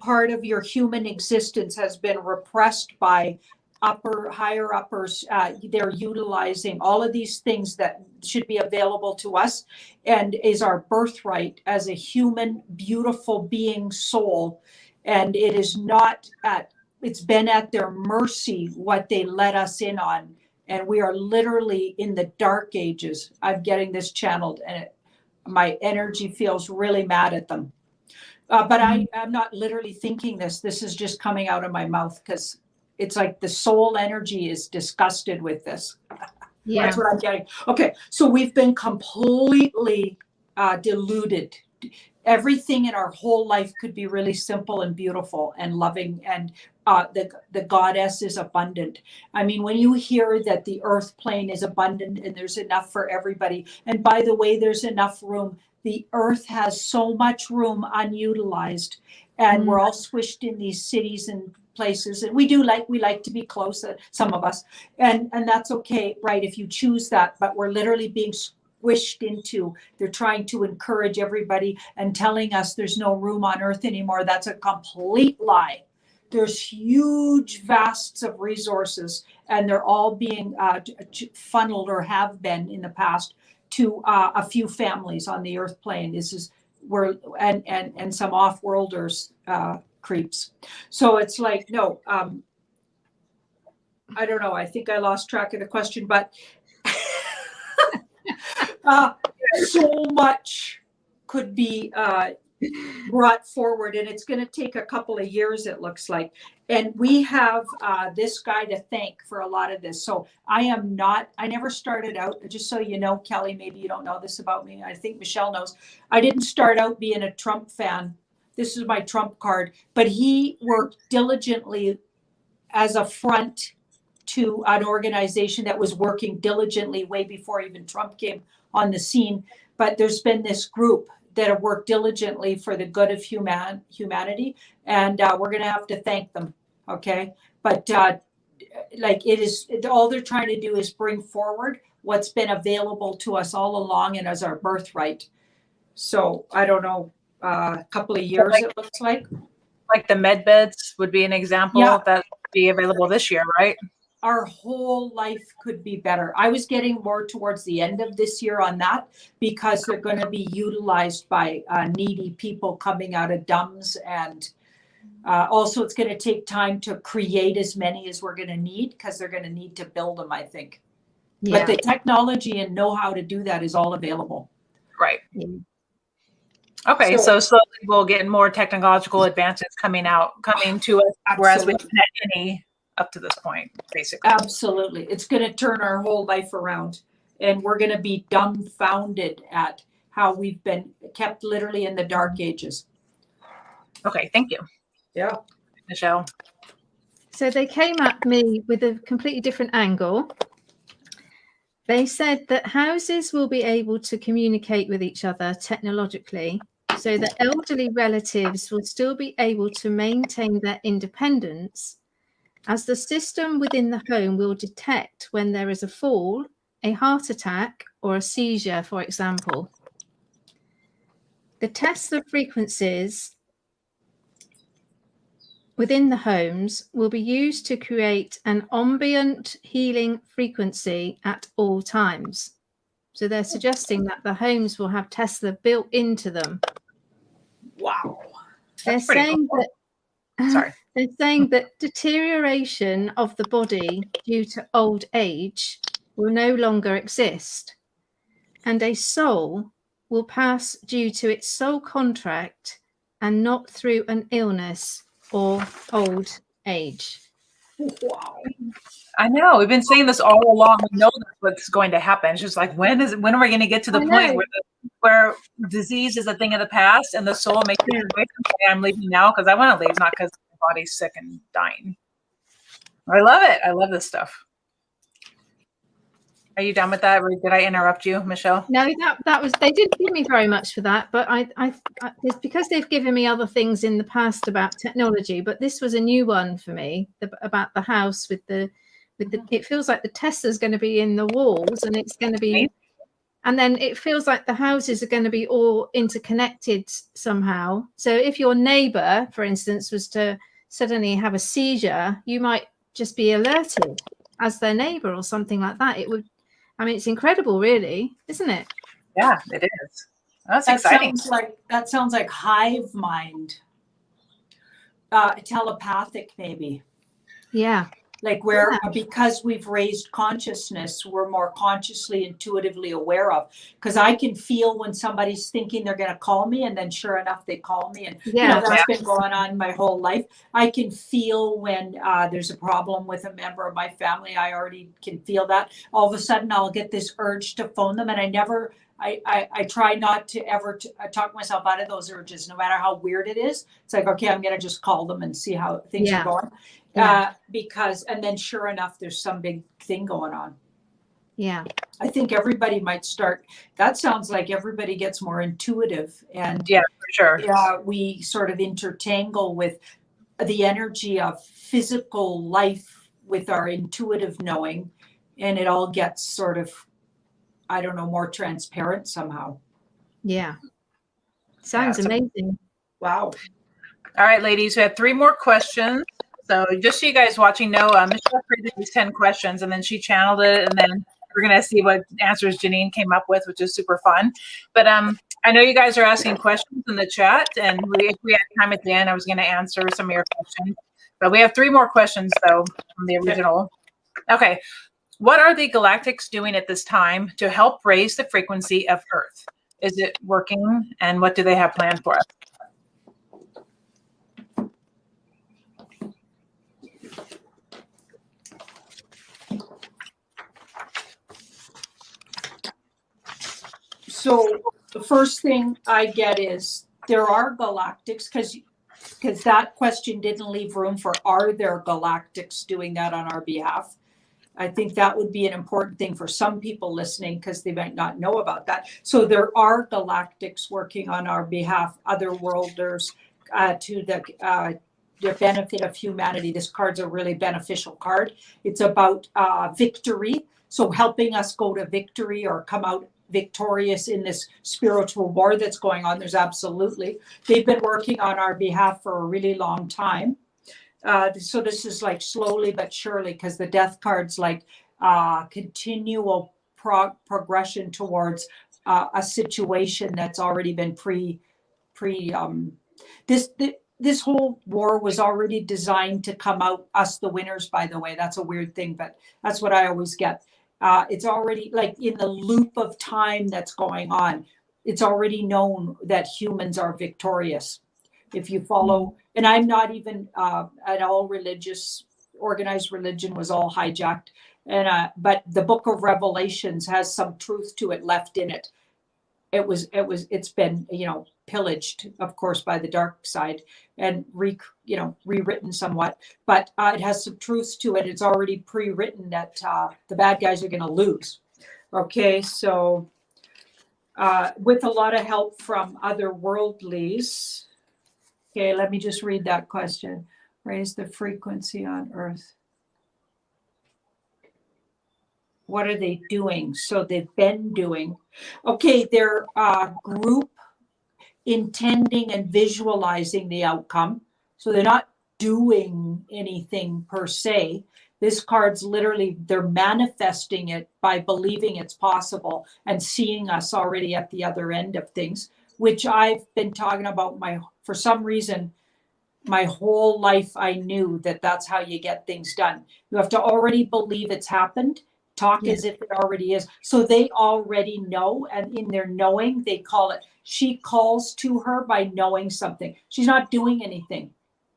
part of your human existence has been repressed by higher uppers. They're utilizing all of these things that should be available to us and is our birthright as a human, beautiful being soul. And it is not it's been at their mercy what they let us in on. And we are literally in the dark ages. I'm getting this channeled, and my energy feels really mad at them. But I'm not literally thinking this. This is just coming out of my mouth, because it's like the soul energy is disgusted with this. Yeah. That's what I'm getting. Okay, so we've been completely deluded. Everything in our whole life could be really simple and beautiful and loving, and the goddess is abundant. I mean, when you hear that the earth plane is abundant and there's enough for everybody, and by the way, there's enough room. The earth has so much room unutilized, and we're all squished in these cities and places, and we like to be close, some of us, and that's okay, right, if you choose that, but we're literally being squished into. They're trying to encourage everybody and telling us there's no room on earth anymore. That's a complete lie. There's huge vasts of resources, and they're all being funneled, or have been in the past, to a few families on the earth plane. This is where and some off-worlders, creeps. So it's like, no, I don't know. I think I lost track of the question, but so much could be brought forward, and it's going to take a couple of years, it looks like. And we have this guy to thank for a lot of this. So I never started out, just so you know, Kelly, maybe you don't know this about me. I think Michelle knows. I didn't start out being a Trump fan. This is my Trump card, but he worked diligently as a front to an organization that was working diligently way before even Trump came on the scene. But there's been this group that have worked diligently for the good of humanity, and we're going to have to thank them. Okay, but like all they're trying to do is bring forward what's been available to us all along and as our birthright. So I don't know, a couple of years, it looks like the med beds would be an example that would be available this year, right? our whole life could be better. I was getting more towards the end of this year on that because they're going to be utilized by needy people coming out of DUMS. And also it's going to take time to create as many as we're going to need because they're going to need to build them, I think. Yeah. But the technology and know-how to do that is all available. Right. Yeah. Okay, so slowly we'll get more technological advances coming to us, whereas we haven't had any up to this point, basically. Absolutely. It's going to turn our whole life around, and we're going to be dumbfounded at how we've been kept literally in the dark ages. Okay, thank you. Yeah. Michelle. So they came at me with a completely different angle. They said that houses will be able to communicate with each other technologically, so that elderly relatives will still be able to maintain their independence, as the system within the home will detect when there is a fall, a heart attack, or a seizure, for example. The Tesla frequencies within the homes will be used to create an ambient healing frequency at all times. So they're suggesting that the homes will have Tesla built into them. Wow. They're saying cool. Sorry. They're saying that deterioration of the body due to old age will no longer exist, and a soul will pass due to its soul contract and not through an illness or old age. Wow. I know. We've been saying this all along. We know that's what's going to happen. It's just like, when are we going to get to the point where disease is a thing of the past and the soul makes it away from say, I'm leaving now because I want to leave, not because my body's sick and dying. I love it. I love this stuff. Are you done with that? Or did I interrupt you, Michelle? No, that was, they didn't give me very much for that, but I it's because they've given me other things in the past about technology, but this was a new one for me about the house with the it feels like the Tesla's going to be in the walls, and it's going to be, and then it feels like the houses are going to be all interconnected somehow. So if your neighbor, for instance, was to suddenly have a seizure, you might just be alerted as their neighbor or something like that. It would, I mean, it's incredible, really, isn't it? Yeah, it is. That's exciting. That sounds like hive mind, telepathic, maybe. Yeah. Like where, because we've raised consciousness, we're more consciously, intuitively aware of. Because I can feel when somebody's thinking they're going to call me, and then sure enough, they call me. And that's been going on my whole life. I can feel when there's a problem with a member of my family. I already can feel that. All of a sudden, I'll get this urge to phone them, and I try not to ever talk myself out of those urges, no matter how weird it is. It's like, okay, I'm going to just call them and see how things are going. Because, and then sure enough, there's some big thing going on. Yeah. I think everybody might start, that sounds like everybody gets more intuitive, and yeah, for sure. Yeah, we sort of intertangle with the energy of physical life with our intuitive knowing, and it all gets sort of, I don't know, more transparent somehow. Yeah. Sounds amazing. Wow. All right, ladies, we have 3 more questions. So just so you guys watching know, Michelle created these 10 questions, and then she channeled it, and then we're going to see what answers Janine came up with, which is super fun. But I know you guys are asking questions in the chat, and if we had time at the end, I was going to answer some of your questions. But we have 3 more questions, though, from the original. Okay. What are the galactics doing at this time to help raise the frequency of Earth? Is it working, and what do they have planned for us? So the first thing I get is there are galactics, because that question didn't leave room for, are there galactics doing that on our behalf? I think that would be an important thing for some people listening, because they might not know about that. So there are galactics working on our behalf, other worlders, to the benefit of humanity. This card's a really beneficial card. It's about victory. So helping us go to victory or come out victorious in this spiritual war that's going on. They've been working on our behalf for a really long time. So this is like slowly but surely, because the death card's like continual progression towards a situation that's already been this whole war was already designed to come out us the winners, by the way. That's a weird thing, but that's what I always get. It's already like in the loop of time that's going on. It's already known that humans are victorious. If you follow, and I'm not even at all religious, organized religion was all hijacked. But the book of Revelations has some truth to it left in it. It's been, pillaged, of course, by the dark side and rewritten somewhat, but it has some truth to it. It's already pre-written that the bad guys are going to lose. Okay, so with a lot of help from other worldlies. Okay, let me just read that question. Raise the frequency on Earth. What are they doing? So they've been doing. Okay, they're group intending and visualizing the outcome. So they're not doing anything per se. This card's literally, they're manifesting it by believing it's possible and seeing us already at the other end of things, which I've been talking about for some reason, my whole life. I knew that that's how you get things done. You have to already believe it's happened. Talk as if it already is. So they already know, and in their knowing, they call it. She calls to her by knowing something. She's not doing anything.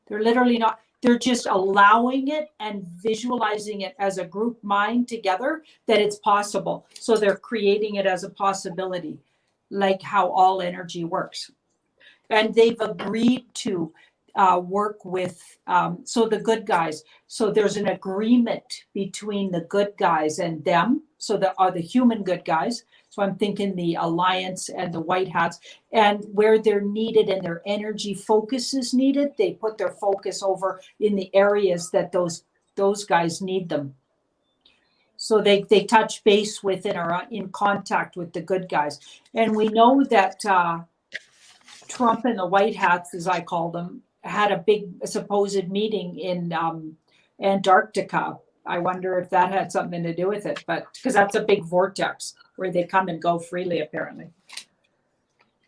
They're literally not. They're just allowing it and visualizing it as a group mind together that it's possible. So they're creating it as a possibility, like how all energy works. And they've agreed to work with, so the good guys. So there's an agreement between the good guys and them. So that are the human good guys. So I'm thinking the Alliance and the White Hats, and where they're needed and their energy focus is needed, they put their focus over in the areas that those guys need them. So they touch base with and are in contact with the good guys. And we know that Trump and the White Hats, as I call them, had a big supposed meeting in Antarctica. I wonder if that had something to do with it, but because that's a big vortex where they come and go freely, apparently.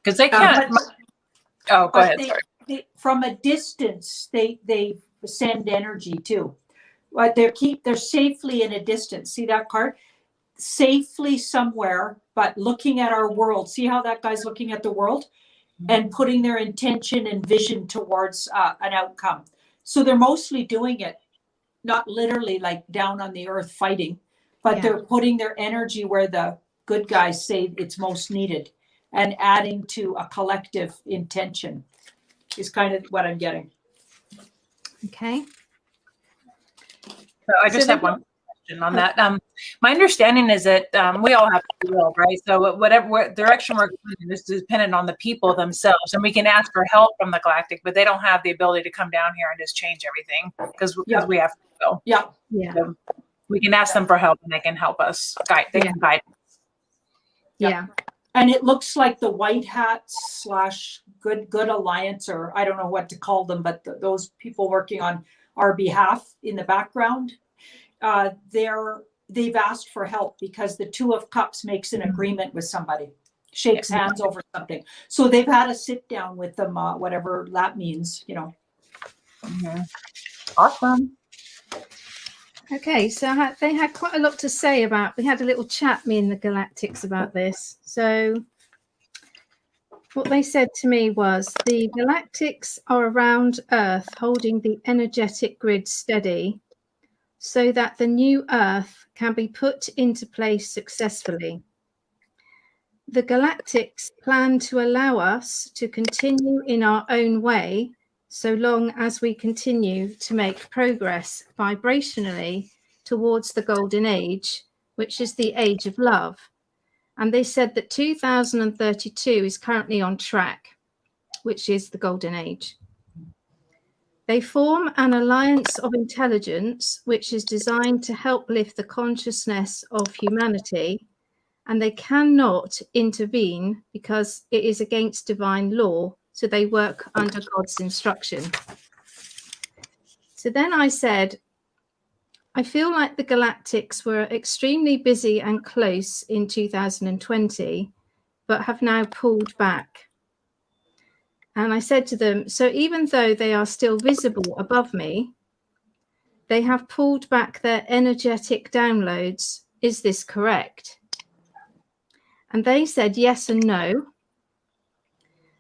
Because they can't. Go ahead. Sorry. From a distance, they send energy too. But they're safely in a distance. See that card? Safely somewhere, but looking at our world. See how that guy's looking at the world and putting their intention and vision towards an outcome. So they're mostly doing it, not literally like down on the earth fighting, but they're putting their energy where the good guys say it's most needed and adding to a collective intention is kind of what I'm getting. Okay. So I just have one question on that. My understanding is that we all have free will, right? So whatever direction we're going in is dependent on the people themselves, and we can ask for help from the galactic, but they don't have the ability to come down here and just change everything because we have free will. Yeah. So we can ask them for help, and they can help us guide. They can guide us. Yeah. And it looks like the White Hats / good Alliance, or I don't know what to call them, but those people working on our behalf in the background, they've asked for help because the Two of Cups makes an agreement with somebody, shakes hands over something. So they've had a sit down with them, whatever that means, Mm-hmm. Awesome. Okay, so they had quite a lot to say about, we had a little chat, me and the Galactics, about this. So what they said to me was the Galactics are around Earth holding the energetic grid steady so that the new Earth can be put into place successfully. The Galactics plan to allow us to continue in our own way so long as we continue to make progress vibrationally towards the golden age, which is the age of love. And they said that 2032 is currently on track, which is the golden age. They form an alliance of intelligence, which is designed to help lift the consciousness of humanity, and they cannot intervene because it is against divine law. So they work under God's instruction. So then I said, I feel like the galactics were extremely busy and close in 2020, but have now pulled back. And I said to them, so even though they are still visible above me, they have pulled back their energetic downloads. Is this correct? And they said yes and no.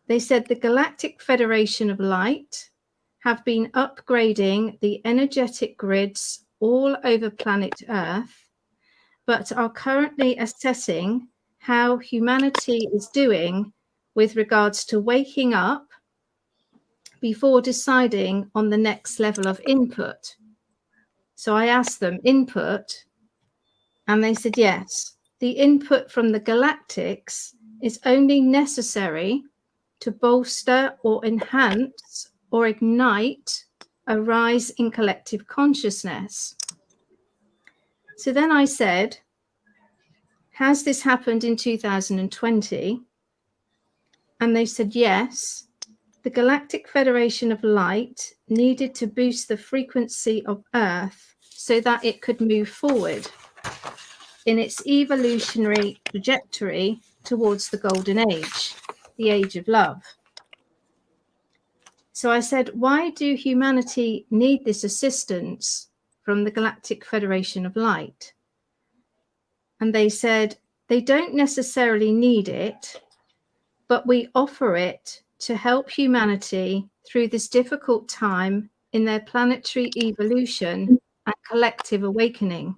They said the Galactic Federation of Light have been upgrading the energetic grids all over planet Earth, but are currently assessing how humanity is doing with regards to waking up before deciding on the next level of input. So I asked them input, and they said yes. The input from the galactics is only necessary to bolster or enhance or ignite a rise in collective consciousness. So then I said, has this happened in 2020? And they said yes. The Galactic Federation of Light needed to boost the frequency of Earth so that it could move forward in its evolutionary trajectory towards the Golden Age, the Age of Love. So I said, why do humanity need this assistance from the Galactic Federation of Light? And they said, they don't necessarily need it, but we offer it to help humanity through this difficult time in their planetary evolution and collective awakening.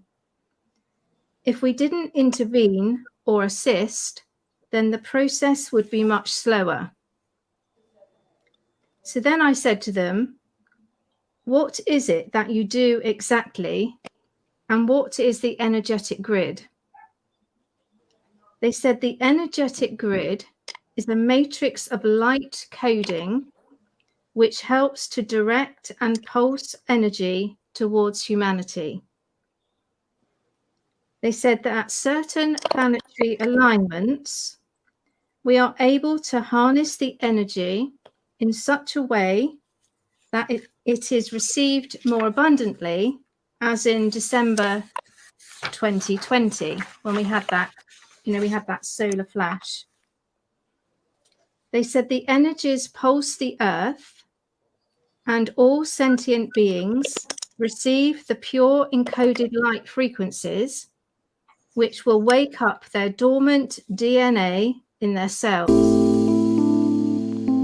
If we didn't intervene or assist, then the process would be much slower. So then I said to them, what is it that you do exactly, and what is the energetic grid? They said the energetic grid is a matrix of light coding which helps to direct and pulse energy towards humanity. They said that at certain planetary alignments, we are able to harness the energy in such a way that it is received more abundantly, as in December 2020, when we had that, we had that solar flash. They said the energies pulse the earth, and all sentient beings receive the pure encoded light frequencies, which will wake up their dormant DNA in their cells.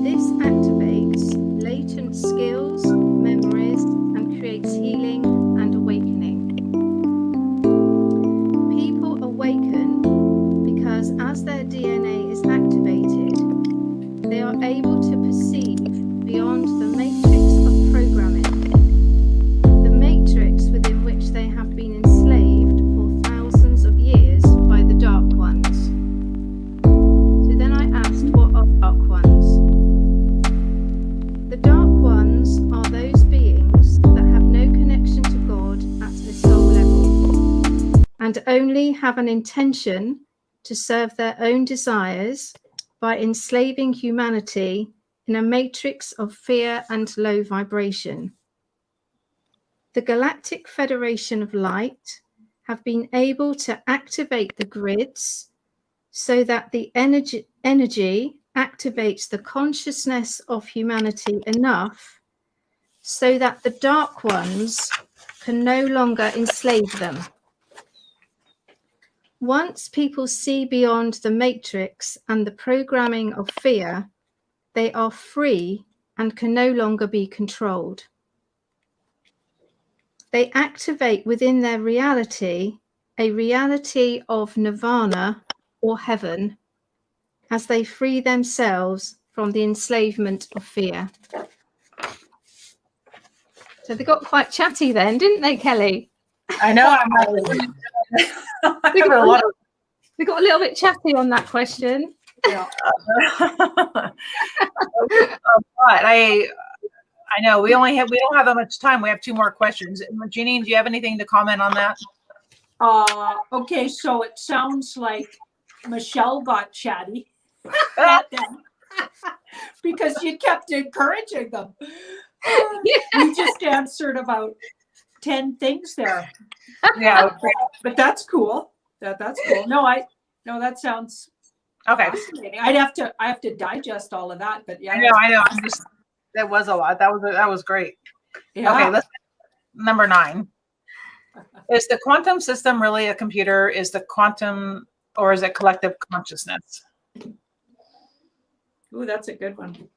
This activates latent skills, memories, and creates healing and awakening. People awaken because as their DNA is activated, they are able to perceive beyond the matrix of programming, the matrix within which they have been enslaved for thousands of years by the Dark Ones. So then I asked, what are Dark Ones? The Dark Ones are those beings that have no connection to God at the soul level and only have an intention to serve their own desires by enslaving humanity in a matrix of fear and low vibration. The Galactic Federation of Light have been able to activate the grids so that the energy activates the consciousness of humanity enough so that the Dark Ones can no longer enslave them. Once people see beyond the matrix and the programming of fear, they are free and can no longer be controlled. They activate within their reality a reality of nirvana or heaven as they free themselves from the enslavement of fear. So they got quite chatty then, didn't they, Kelly? I know. They got a little bit chatty on that question. Yeah. I know we don't have that much time. We have 2 more questions. Janine, do you have anything to comment on that? Okay, so it sounds like Michelle got chatty because you kept encouraging them. We just answered about 10 things there. Yeah. But that's cool. That's cool. No, that sounds Okay. fascinating. I have to digest all of that, but yeah. I know. That was a lot. That was great. Yeah. Okay, let's number 9. Is the quantum system really a computer? Is the quantum, or is it collective consciousness? Ooh, that's a good one.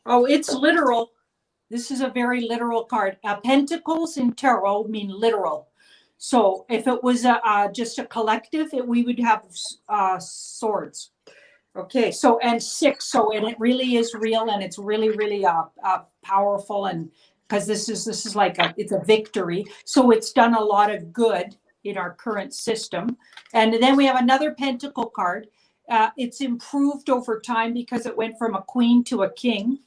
Oh, it's literal. This is a very literal card. Pentacles in tarot mean literal. So if it was just a collective, we would have swords. Okay, so and 6, and it really is real, and it's really, really powerful, and because this is like it's a victory. So it's done a lot of good in our current system. And then we have another pentacle card. It's improved over time because it went from a queen to a king.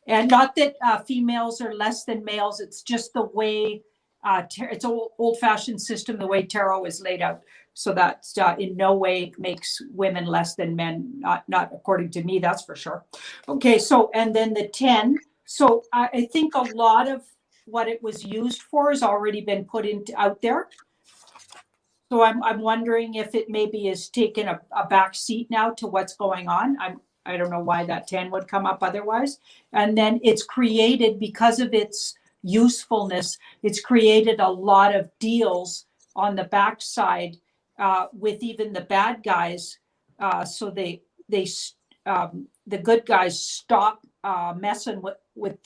And not that females are less than males. It's just the way it's an old-fashioned system, the way tarot is laid out. So that in no way makes women less than men, not according to me, that's for sure. Okay, so and then the 10. So I think a lot of what it was used for has already been put out there. So I'm wondering if it maybe is taken a back seat now to what's going on. I don't know why that 10 would come up otherwise. And then it's created, because of its usefulness, it's created a lot of deals on the backside with even the bad guys. So the good guys stop messing with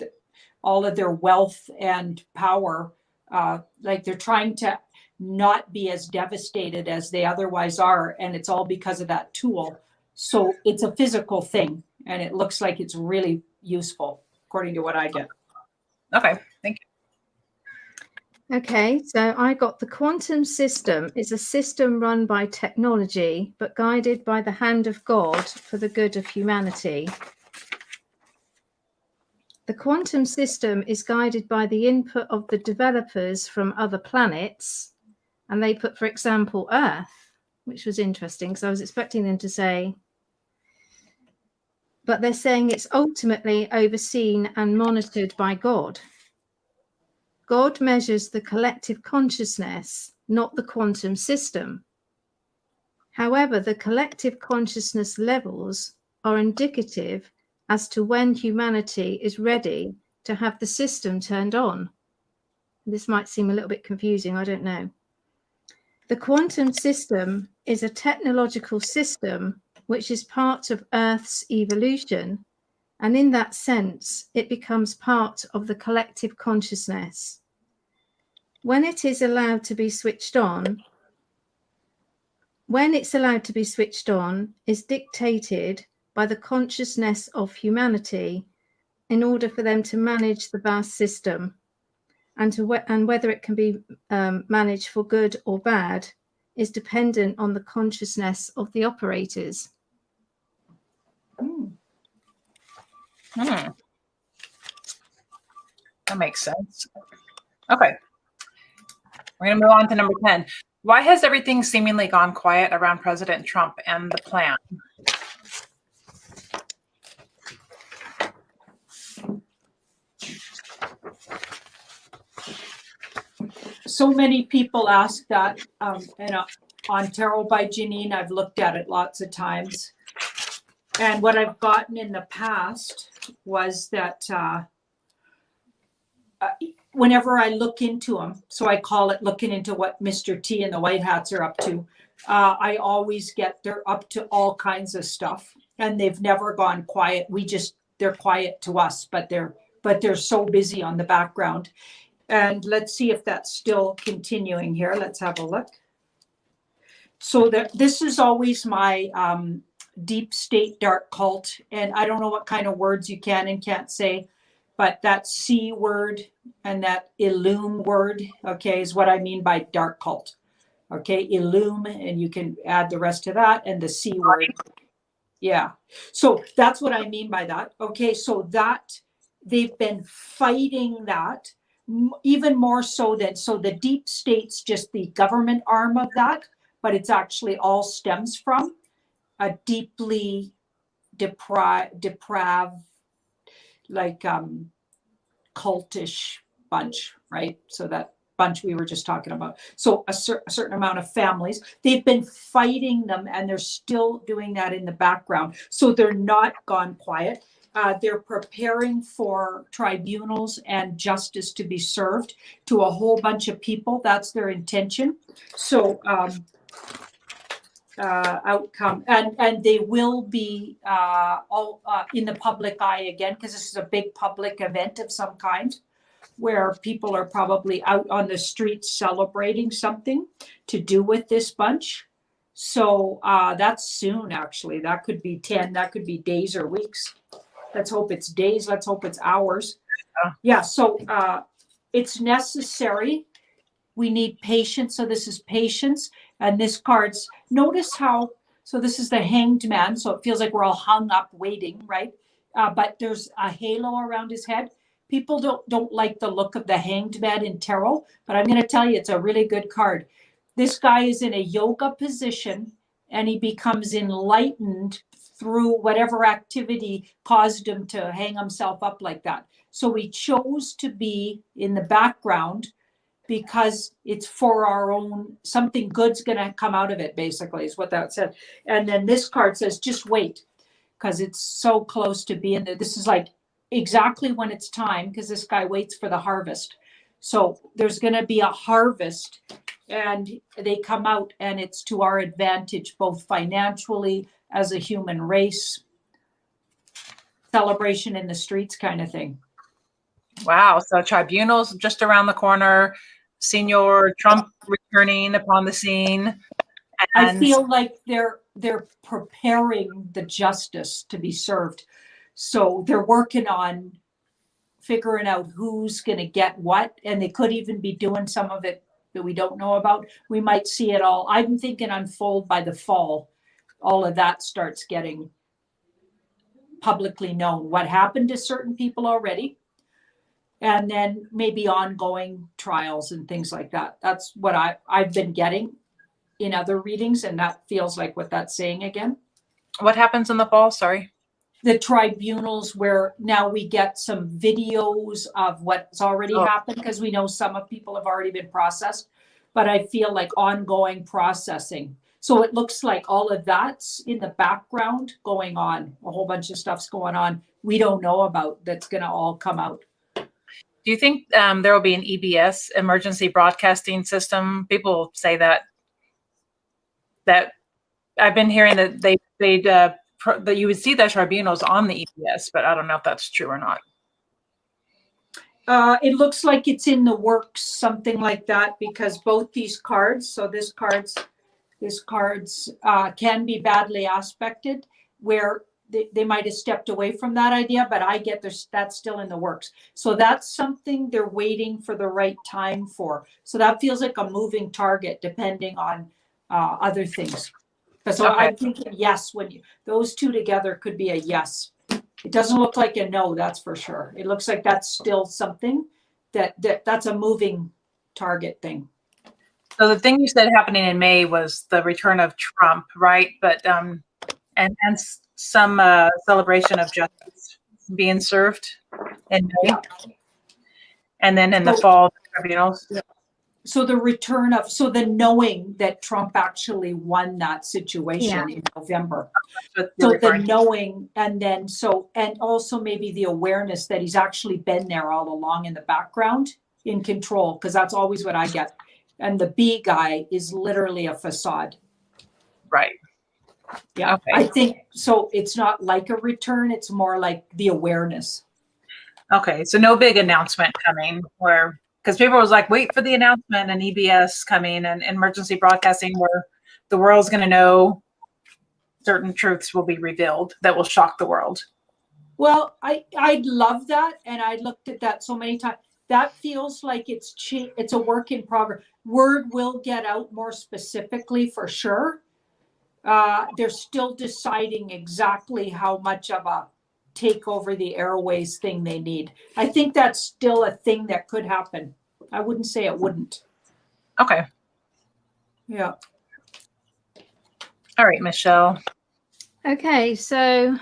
all of their wealth and power. Like they're trying to not be as devastated as they otherwise are. And it's all because of that tool. So it's a physical thing, and it looks like it's really useful, according to what I get. Okay, thank you. Okay, so I got the quantum system is a system run by technology, but guided by the hand of God for the good of humanity. The quantum system is guided by the input of the developers from other planets, and they put, for example, Earth, which was interesting because I was expecting them to say, but they're saying it's ultimately overseen and monitored by God. God measures the collective consciousness, not the quantum system. However, the collective consciousness levels are indicative as to when humanity is ready to have the system turned on. This might seem a little bit confusing, I don't know. The quantum system is a technological system which is part of Earth's evolution, and in that sense, it becomes part of the collective consciousness. When it is allowed to be switched on, is dictated by the consciousness of humanity in order for them to manage the vast system, and whether it can be managed for good or bad is dependent on the consciousness of the operators. That makes sense. Okay. We're going to move on to number 10. Why has everything seemingly gone quiet around President Trump and the plan? So many people ask that, and on Tarot by Janine, I've looked at it lots of times. And what I've gotten in the past was that whenever I look into them, so I call it looking into what Mr. T and the White Hats are up to, I always get they're up to all kinds of stuff, and they've never gone quiet. They're quiet to us, but they're so busy on the background. And let's see if that's still continuing here. Let's have a look. So this is always my deep state dark cult, and I don't know what kind of words you can and can't say, but that C word and that illume word, okay, is what I mean by dark cult. Okay, illume, and you can add the rest to that, and the C word. Yeah, so that's what I mean by that. Okay, so that they've been fighting that even more so than, so the deep state's just the government arm of that, but it's actually all stems from a deeply depraved, like cultish bunch, right? So that bunch we were just talking about. So a certain amount of families, they've been fighting them, and they're still doing that in the background. So they're not gone quiet. They're preparing for tribunals and justice to be served to a whole bunch of people. That's their intention. So outcome, and they will be all in the public eye again, because this is a big public event of some kind, where people are probably out on the streets celebrating something to do with this bunch. So that's soon, actually. That could be that could be days or weeks. Let's hope it's days. Let's hope it's hours. Yeah, so it's necessary. We need patience. So this is patience. And this card's, notice how, so this is the Hanged Man. So it feels like we're all hung up waiting, right? But there's a halo around his head. People don't like the look of the Hanged Man in tarot, but I'm going to tell you, it's a really good card. This guy is in a yoga position, and he becomes enlightened through whatever activity caused him to hang himself up like that. So he chose to be in the background because it's for our own, something good's going to come out of it, basically, is what that said. And then this card says, just wait, because it's so close to being there. This is like exactly when it's time, because this guy waits for the harvest. So there's going to be a harvest, and they come out, and it's to our advantage, both financially, as a human race, celebration in the streets kind of thing. Wow. So tribunals just around the corner, Senior Trump returning upon the scene. And I feel like they're preparing the justice to be served. So they're working on figuring out who's going to get what, and they could even be doing some of it that we don't know about. We might see it all. I'm thinking unfold by the fall. All of that starts getting publicly known, what happened to certain people already, and then maybe ongoing trials and things like that. That's what I've been getting in other readings, and that feels like what that's saying again. what happens in the fall? Sorry. The tribunals, where now we get some videos of what's already happened, because we know some of people have already been processed, but I feel like ongoing processing. So it looks like all of that's in the background going on. A whole bunch of stuff's going on we don't know about that's going to all come out. Do you think there will be an EBS, emergency broadcasting system? People say that I've been hearing that that you would see the tribunals on the EBS, but I don't know if that's true or not. It looks like it's in the works, something like that, because both these cards, so this cards can be badly aspected, where they might have stepped away from that idea, but I get that's still in the works. So that's something they're waiting for the right time for. So that feels like a moving target, depending on other things. So okay. I'm thinking yes, when those two together could be a yes. It doesn't look like a no, that's for sure. It looks like that's still something that's a moving target thing. So the thing you said happening in May was the return of Trump, right? But and some celebration of justice being served in May, yeah. And then in the fall, the tribunals. Yeah. So the return of, so the knowing that Trump actually won that situation in November. So the knowing, and then and also maybe the awareness that he's actually been there all along in the background, in control, because that's always what I get. And the B guy is literally a facade. Right. Yeah. Okay. I think so. It's not like a return. It's more like the awareness. Okay. So no big announcement coming because people was like, wait for the announcement and EBS coming and emergency broadcasting where the world's going to know certain truths will be revealed that will shock the world. Well, I'd love that. And I looked at that so many times. That feels like it's a work in progress. Word will get out more specifically for sure. They're still deciding exactly how much of a take over the airways thing they need. I think that's still a thing that could happen. I wouldn't say it wouldn't. Okay. Yeah. All right, Michelle. Okay, so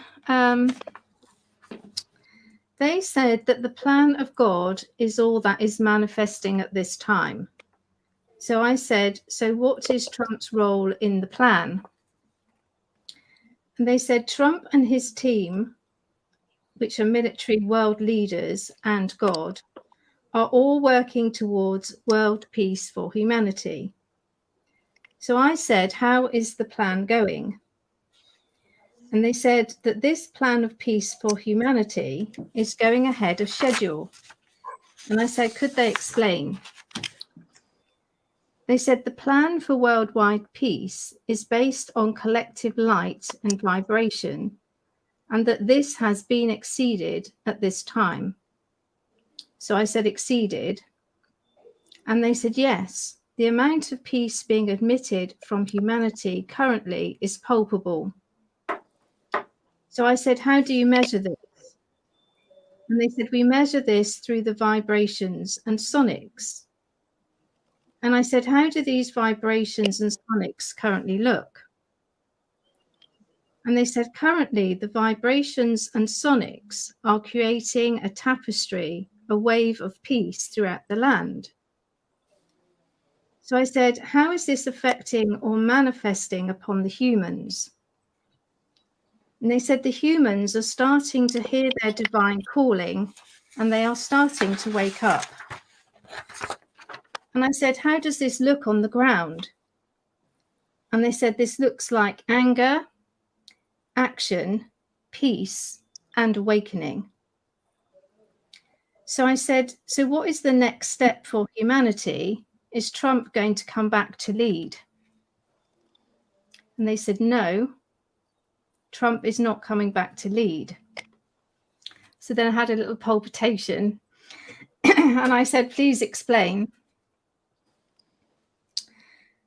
they said that the plan of God is all that is manifesting at this time. So I said, so what is Trump's role in the plan? And they said Trump and his team, which are military world leaders and God, are all working towards world peace for humanity. So I said, how is the plan going? And they said that this plan of peace for humanity is going ahead of schedule. And I said, could they explain? They said the plan for worldwide peace is based on collective light and vibration, and that this has been exceeded at this time. So I said, exceeded. And they said, yes, the amount of peace being admitted from humanity currently is palpable. So I said, how do you measure this? And they said, we measure this through the vibrations and sonics. And I said, how do these vibrations and sonics currently look? And they said, currently the vibrations and sonics are creating a tapestry, a wave of peace throughout the land. So I said, how is this affecting or manifesting upon the humans? And they said the humans are starting to hear their divine calling and they are starting to wake up. And I said, how does this look on the ground? And they said, this looks like anger, action, peace, and awakening. So I said, so what is the next step for humanity? Is Trump going to come back to lead? And they said, no, Trump is not coming back to lead. So then I had a little palpitation and I said, please explain.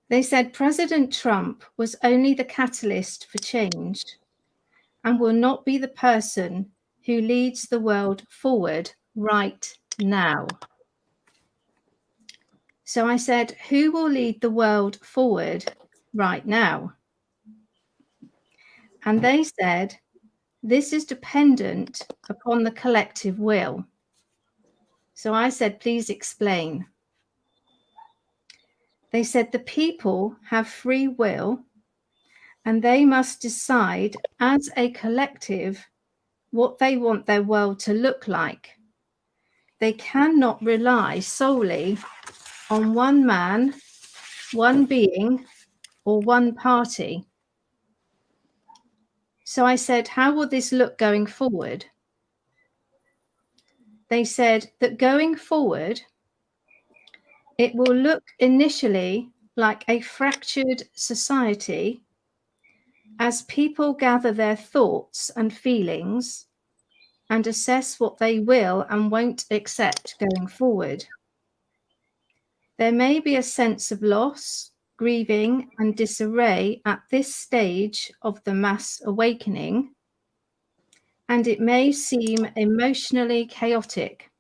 They said President Trump was only the catalyst for change and will not be the person who leads the world forward right now. So I said, who will lead the world forward right now? And they said, this is dependent upon the collective will. So I said, please explain. They said the people have free will and they must decide as a collective what they want their world to look like. They cannot rely solely on one man, one being, or one party. So I said, how will this look going forward? They said that going forward, it will look initially like a fractured society as people gather their thoughts and feelings and assess what they will and won't accept going forward. There may be a sense of loss, grieving, and disarray at this stage of the mass awakening, and it may seem emotionally chaotic.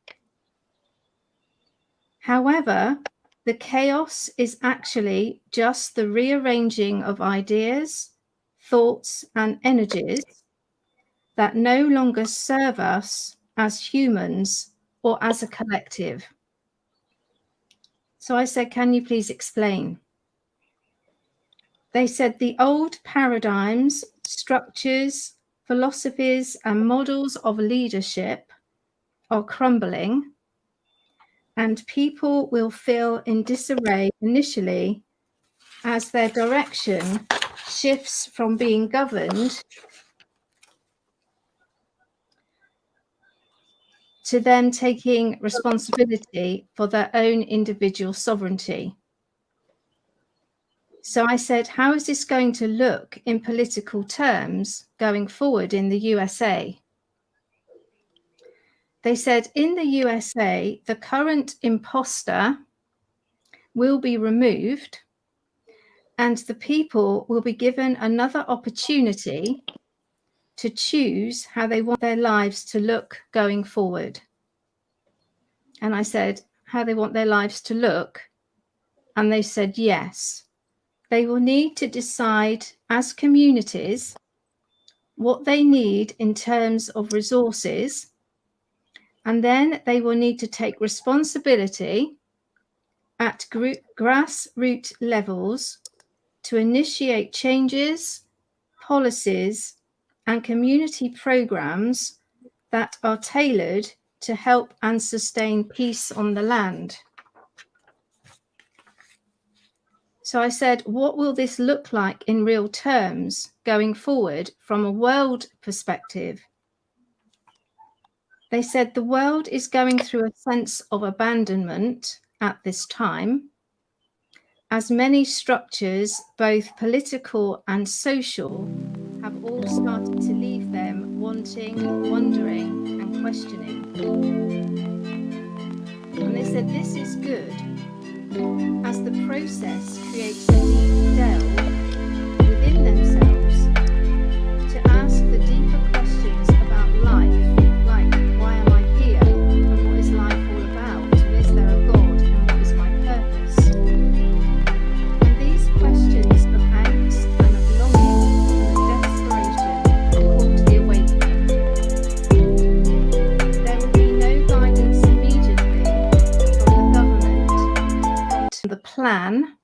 However, the chaos is actually just the rearranging of ideas, thoughts, and energies that no longer serve us as humans or as a collective. So I said, can you please explain? They said the old paradigms, structures, philosophies, and models of leadership are crumbling, and people will feel in disarray initially as their direction shifts from being governed to them taking responsibility for their own individual sovereignty. So I said, how is this going to look in political terms going forward in the USA? They said in the USA, the current imposter will be removed and the people will be given another opportunity to choose how they want their lives to look going forward. And I said, how they want their lives to look. And they said, yes. they will need to decide as communities what they need in terms of resources, and then they will need to take responsibility at grassroots levels to initiate changes, policies, and community programs that are tailored to help and sustain peace on the land. So I said, what will this look like in real terms going forward from a world perspective? They said the world is going through a sense of abandonment at this time, as many structures, both political and social, have all started to leave them wanting, wondering, and questioning. And they said this is good, as the process creates a deep delve within themselves to ask the deeper questions about life, like why am I here, and what is life all about, and is there a God, and what is my purpose? And these questions of angst and of longing and of desperation are called the awakening. There will be no guidance immediately from the government, from the plan,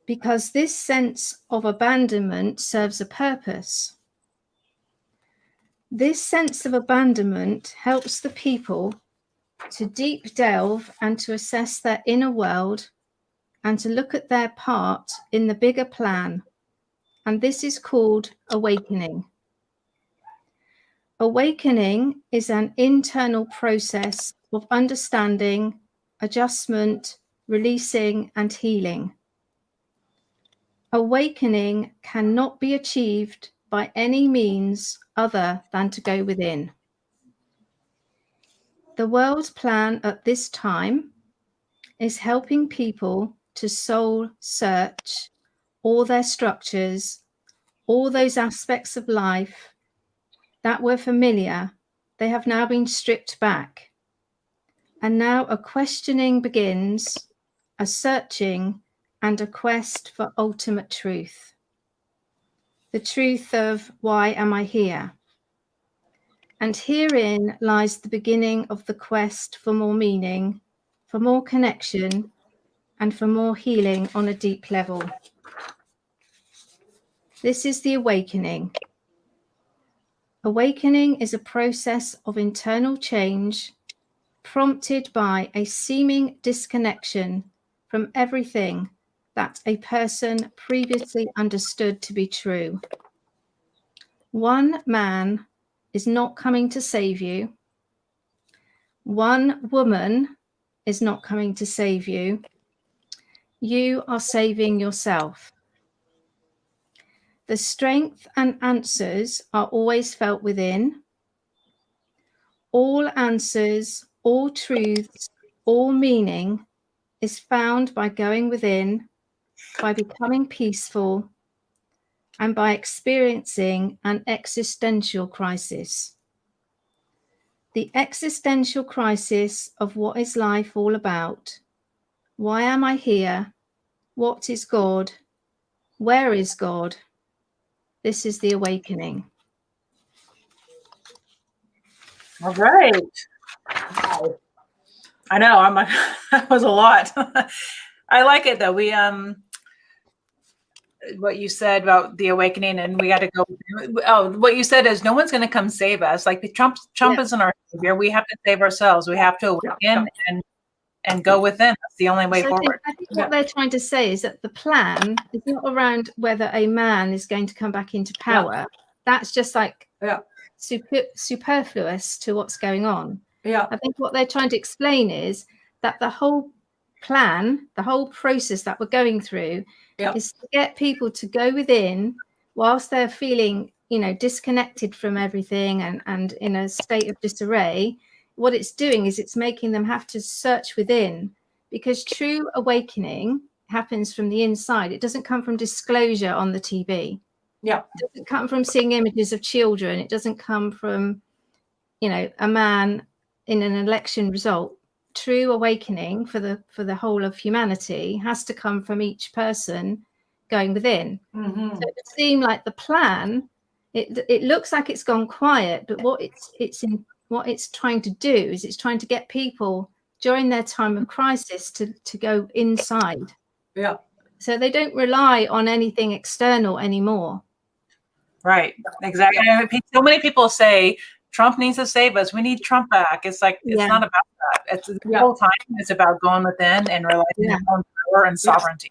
because this sense of abandonment serves a purpose. This sense of abandonment helps the people to deep delve and to assess their inner world and to look at their part in the bigger plan. And this is called awakening. Awakening is an internal process of understanding, adjustment, releasing, and healing. Awakening cannot be achieved by any means other than to go within. The world plan at this time is helping people to soul search all their structures, all those aspects of life that were familiar. They have now been stripped back. And now a questioning begins, a searching, and a quest for ultimate truth. The truth of why am I here? And herein lies the beginning of the quest for more meaning, for more connection, and for more healing on a deep level. This is the awakening. Awakening is a process of internal change prompted by a seeming disconnection from everything that a person previously understood to be true. One man is not coming to save you. One woman is not coming to save you. You are saving yourself. The strength and answers are always felt within. All answers, all truths, all meaning is found by going within, by becoming peaceful, and by experiencing an existential crisis. The existential crisis of what is life all about? Why am I here? What is God? Where is God? This is the awakening. All right. Wow. I know. I'm like, that was a lot. I like it though. We what you said about the awakening, and we got to go. Oh, what you said is no one's going to come save us. Like Trump isn't our savior. We have to save ourselves. We have to awaken and go within. That's the only way forward. I think what they're trying to say is that the plan is not around whether a man is going to come back into power. Yeah. That's just like superfluous to what's going on. Yeah. I think what they're trying to explain is that the whole plan, the whole process that we're going through is to get people to go within whilst they're feeling, disconnected from everything and in a state of disarray. What it's doing is it's making them have to search within, because true awakening happens from the inside. It doesn't come from disclosure on the TV. Yeah. It doesn't come from seeing images of children. It doesn't come from, a man in an election result. true awakening for the whole of humanity has to come from each person going within. Mm-hmm. So it would seem like the plan, it looks like it's gone quiet, but what it's trying to do is it's trying to get people during their time of crisis to go inside. Yeah. So they don't rely on anything external anymore. Right. Exactly. And so many people say Trump needs to save us. We need Trump back. It's like, it's not about that. It's the whole time. It's about going within and realizing their own power and sovereignty.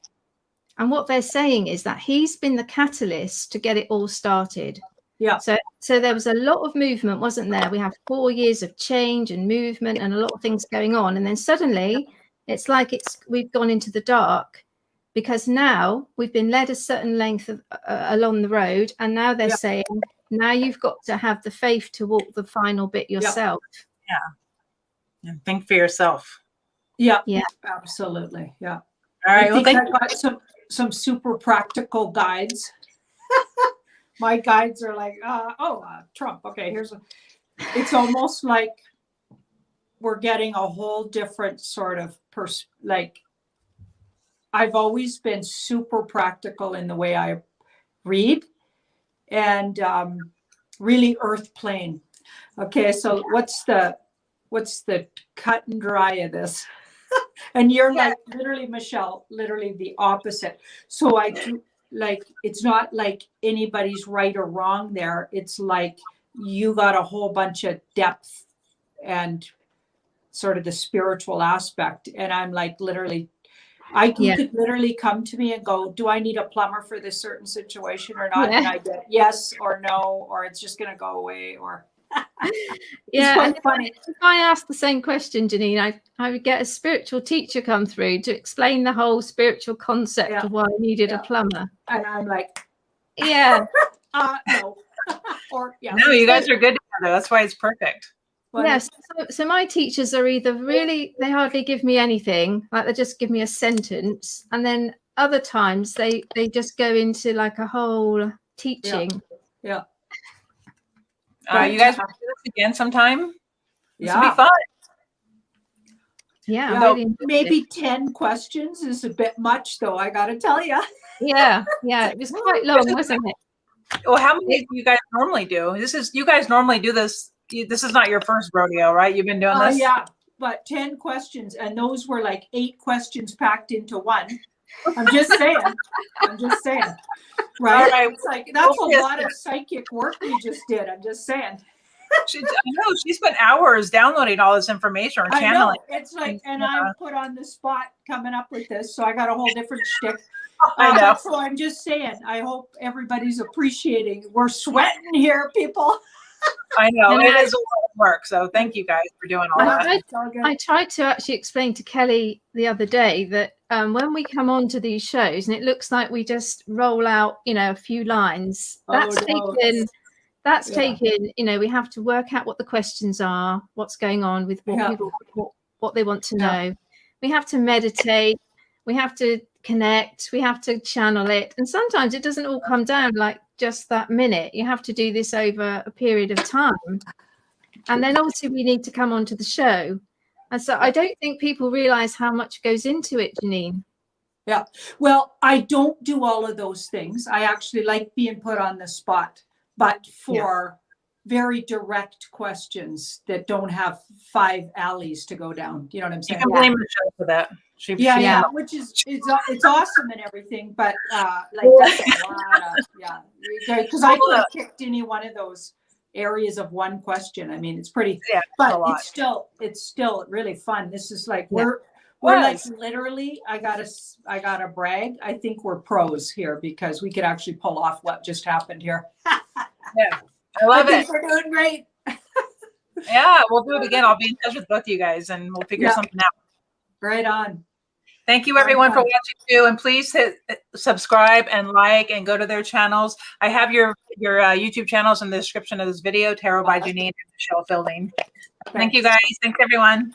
And what they're saying is that he's been the catalyst to get it all started. Yeah. So there was a lot of movement, wasn't there? We have 4 years of change and movement and a lot of things going on. And then suddenly it's like we've gone into the dark, because now we've been led a certain length of, along the road. And now they're saying, now you've got to have the faith to walk the final bit yourself. Yeah. And think for yourself. Yeah. Yeah. Absolutely. Yeah. All right. I think I got some super practical guides. My guides are like, Trump. Okay, it's almost like we're getting a whole different sort of I've always been super practical in the way I read, and really earth plane. Okay, so what's the cut and dry of this? And you're like literally, Michelle, literally the opposite. So I do, like, it's not like anybody's right or wrong there. It's like you got a whole bunch of depth and sort of the spiritual aspect. And I'm like, literally, you could literally come to me and go, do I need a plumber for this certain situation or not? And I get yes or no, or it's just going to go away, or it's quite funny. If I asked the same question, Janine, I would get a spiritual teacher come through to explain the whole spiritual concept of why I needed a plumber. And I'm like, no. Or no, you guys are good together. That's why it's perfect. Yes. So my teachers are either they hardly give me anything, like they just give me a sentence, and then other times they just go into like a whole teaching. Yeah. You guys want to do this again sometime? This will be fun. Yeah. Really maybe 10 questions is a bit much, though, I got to tell you. Yeah. It was quite long, wasn't it? Well, how many do you guys normally do? You guys normally do this. This is not your first rodeo, right? You've been doing this? Yeah, but 10 questions, and those were like 8 questions packed into one. I'm just saying. Right? Right. It's like, that's a lot of psychic work we just did. I'm just saying. I know she spent hours downloading all this information or channeling. I know. It's like, and I'm put on the spot coming up with this, so I got a whole different shtick. I know. So I'm just saying, I hope everybody's appreciating. We're sweating here, people. I know. It is a lot of work. So thank you guys for doing all that. I tried to actually explain to Kelly the other day that when we come on to these shows and it looks like we just roll out, a few lines, that's taken, we have to work out what the questions are, what's going on with what people, what they want to know. We have to meditate. We have to connect. We have to channel it. And sometimes it doesn't all come down like just that minute. You have to do this over a period of time. And then obviously we need to come onto the show. And so I don't think people realize how much goes into it, Janine. Yeah. Well, I don't do all of those things. I actually like being put on the spot, but for very direct questions that don't have 5 alleys to go down. You know what I'm saying? You can blame Michelle for that. Which is it's awesome and everything, but like that's a lot of because I could have picked any one of those areas of one question. I mean, it's pretty, but it's still really fun. This is like we're like literally. I gotta brag. I think we're pros here because we could actually pull off what just happened here. I love it. We're doing great. Yeah, we'll do it again. I'll be in touch with both of you guys and we'll figure something out. Right on. Thank you everyone for watching too. And please hit subscribe and like and go to their channels. I have your YouTube channels in the description of this video, Tarot by Janine and Michelle Fielding. Thank you guys. Thanks everyone.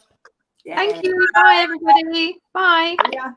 Thank you. Bye everybody. Bye. Yeah.